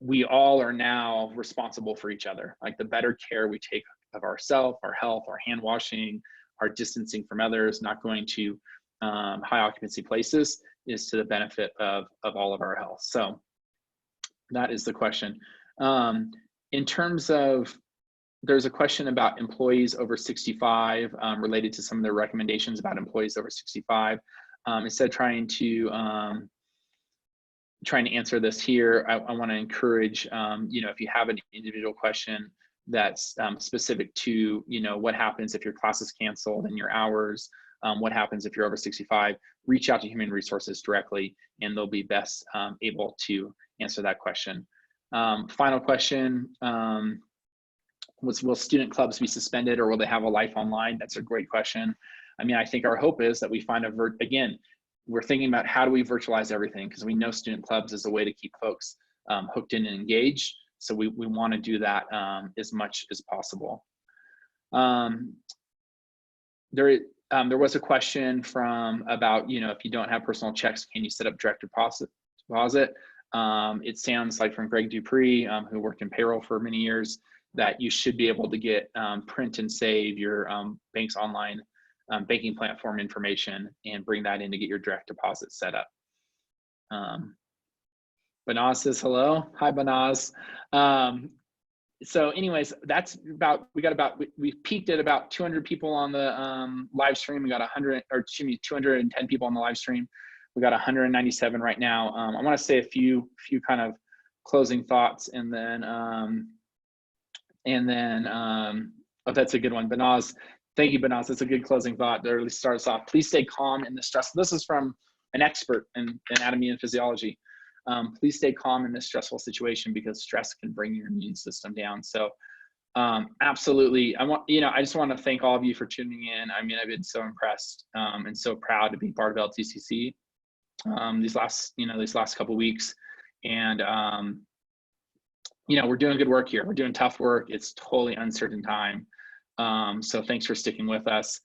we all are now responsible for each other. Like, the better care we take of ourselves, our health, our hand washing, our distancing from others, not going to high occupancy places, is to the benefit of all of our health. So that is the question. In terms of, there's a question about employees over 65 related to some of their recommendations about employees over 65. Instead of trying to answer this here, I want to encourage, if you have an individual question that's specific to, what happens if your class is canceled and your hours, what happens if you're over 65, reach out to Human Resources directly, and they'll be best able to answer that question. Final question, will student clubs be suspended, or will they have a life online? That's a great question. I mean, I think our hope is that we find again, we're thinking about how do we virtualize everything, because we know student clubs is a way to keep folks hooked in and engaged. So we want to do that as much as possible. There was a question about, if you don't have personal checks, can you set up direct deposit? It sounds like from Greg Dupree, who worked in payroll for many years, that you should be able to get print and save your bank's online banking platform information and bring that in to get your direct deposit set up. Banaz says hello. Hi, Banaz. So anyways, that's about, we peaked at about 200 people on the live stream. We got 210 people on the live stream. We got 197 right now. I want to say a few kind of closing thoughts, and then oh, that's a good one, Banaz. Thank you, Banaz. That's a good closing thought to really start us off. Please stay calm in the stress. This is from an expert in anatomy and physiology. Please stay calm in this stressful situation, because stress can bring your immune system down. So absolutely, I just want to thank all of you for tuning in. I mean, I've been so impressed and so proud to be part of LTCC these last couple of weeks. And we're doing good work here. We're doing tough work. It's totally uncertain time. So thanks for sticking with us.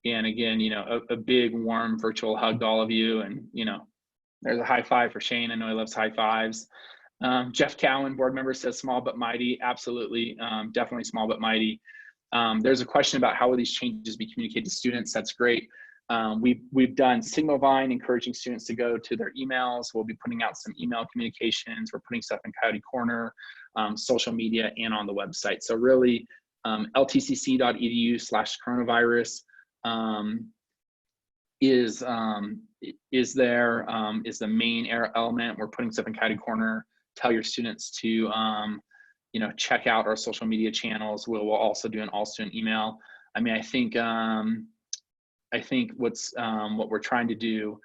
And again, a big warm virtual hug to all of you. And, there's a high five for Shane. I know he loves high fives. Jeff Cowan, board member, says small but mighty. Absolutely. Definitely small but mighty. There's a question about how will these changes be communicated to students. That's great. We've done Signal Vine, encouraging students to go to their emails. We'll be putting out some email communications. We're putting stuff in Coyote Corner, social media, and on the website. So really, ltcc.edu/coronavirus is the main element. We're putting stuff in Coyote Corner. Tell your students to check out our social media channels. We'll also do an all student email. I mean, I think what we're trying to do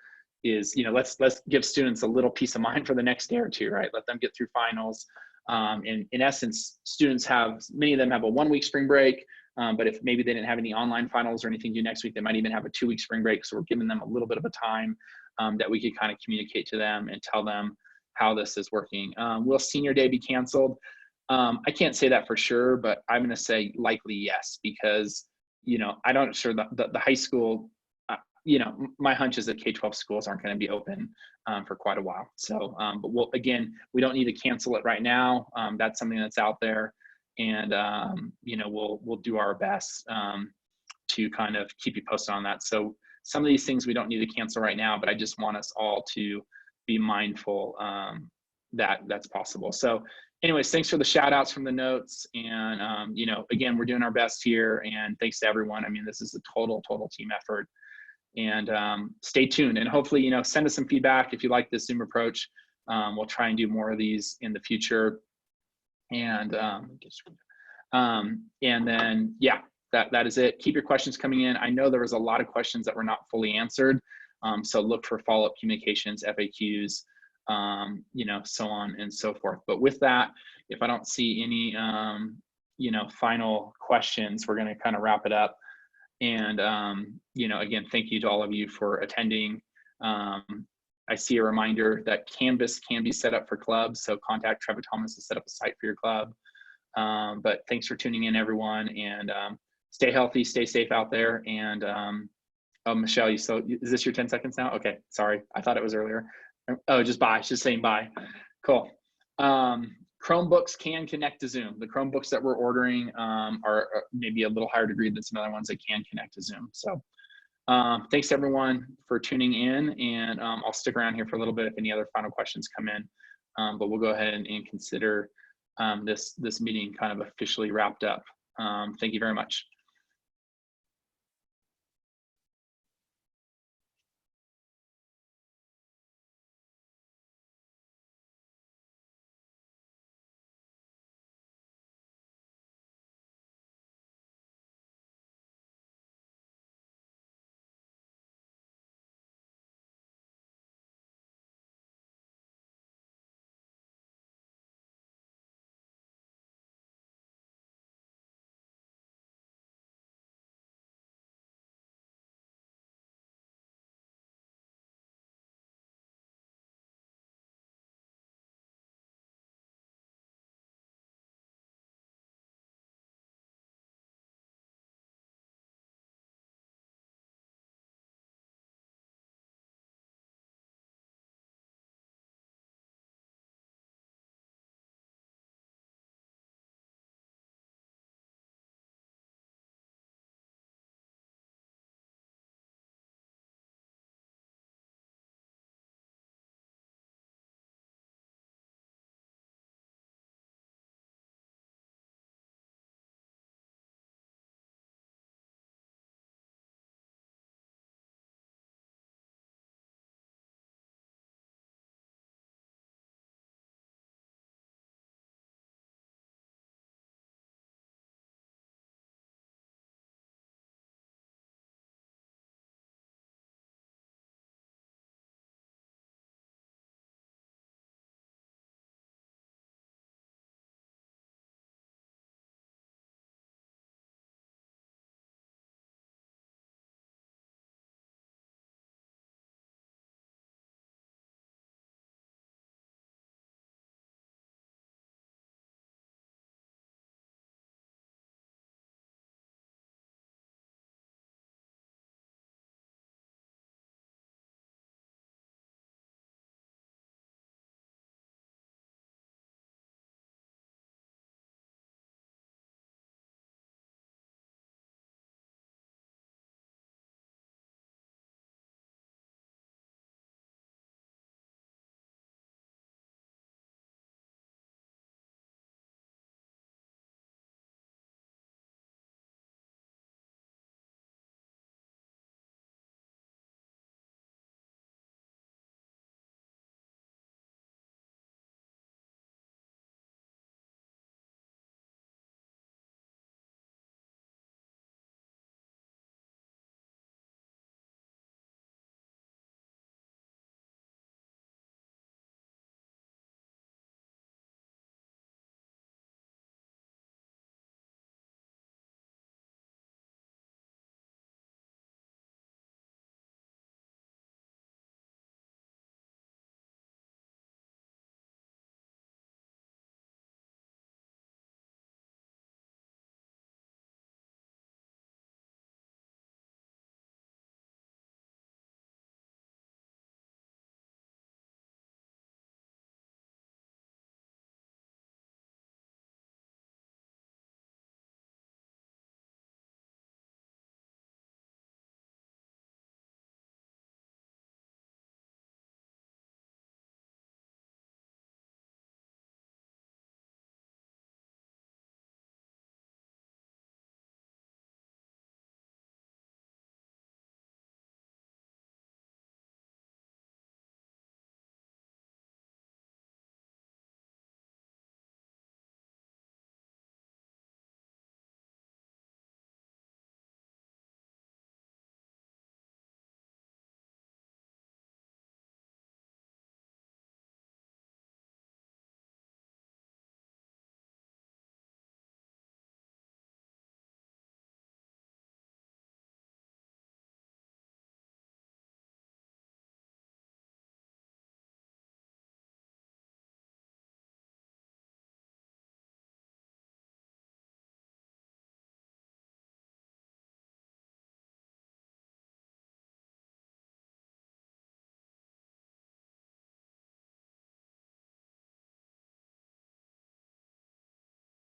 is, let's give students a little peace of mind for the next day or two, right? Let them get through finals. And in essence, many of them have a 1-week spring break, but if maybe they didn't have any online finals or anything due next week, they might even have a 2-week spring break. So we're giving them a little bit of a time that we could kind of communicate to them and tell them how this is working. Will senior day be canceled? I can't say that for sure, but I'm going to say likely yes, because I don't sure the high school, my hunch is that K-12 schools aren't going to be open for quite a while. So, but we don't need to cancel it right now. That's something that's out there, and we'll do our best to kind of keep you posted on that. So some of these things we don't need to cancel right now, but I just want us all to be mindful that that's possible. So anyways, thanks for the shout outs from the notes. And, again, we're doing our best here, and thanks to everyone. I mean, this is a total team effort, and stay tuned, and hopefully, send us some feedback if you like this Zoom approach. We'll try and do more of these in the future. And then, yeah, that is it. Keep your questions coming in. I know there was a lot of questions that were not fully answered. So look for follow-up communications, FAQs, you know, so on and so forth. But with that, if I don't see any, you know, final questions, we're going to kind of wrap it up. And, you know, again, thank you to all of you for attending. I see a reminder that Canvas can be set up for clubs. So contact Trevor Thomas to set up a site for your club. But thanks for tuning in, everyone, and stay healthy, stay safe out there. And oh, Michelle, is this your 10 seconds now? Okay, sorry. I thought it was earlier. Oh, just bye. It's just saying bye. Cool. Chromebooks can connect to Zoom. The Chromebooks that we're ordering are maybe a little higher degree than some other ones that can connect to Zoom. So thanks everyone for tuning in, and I'll stick around here for a little bit if any other final questions come in. But we'll go ahead and consider this meeting kind of officially wrapped up. Thank you very much.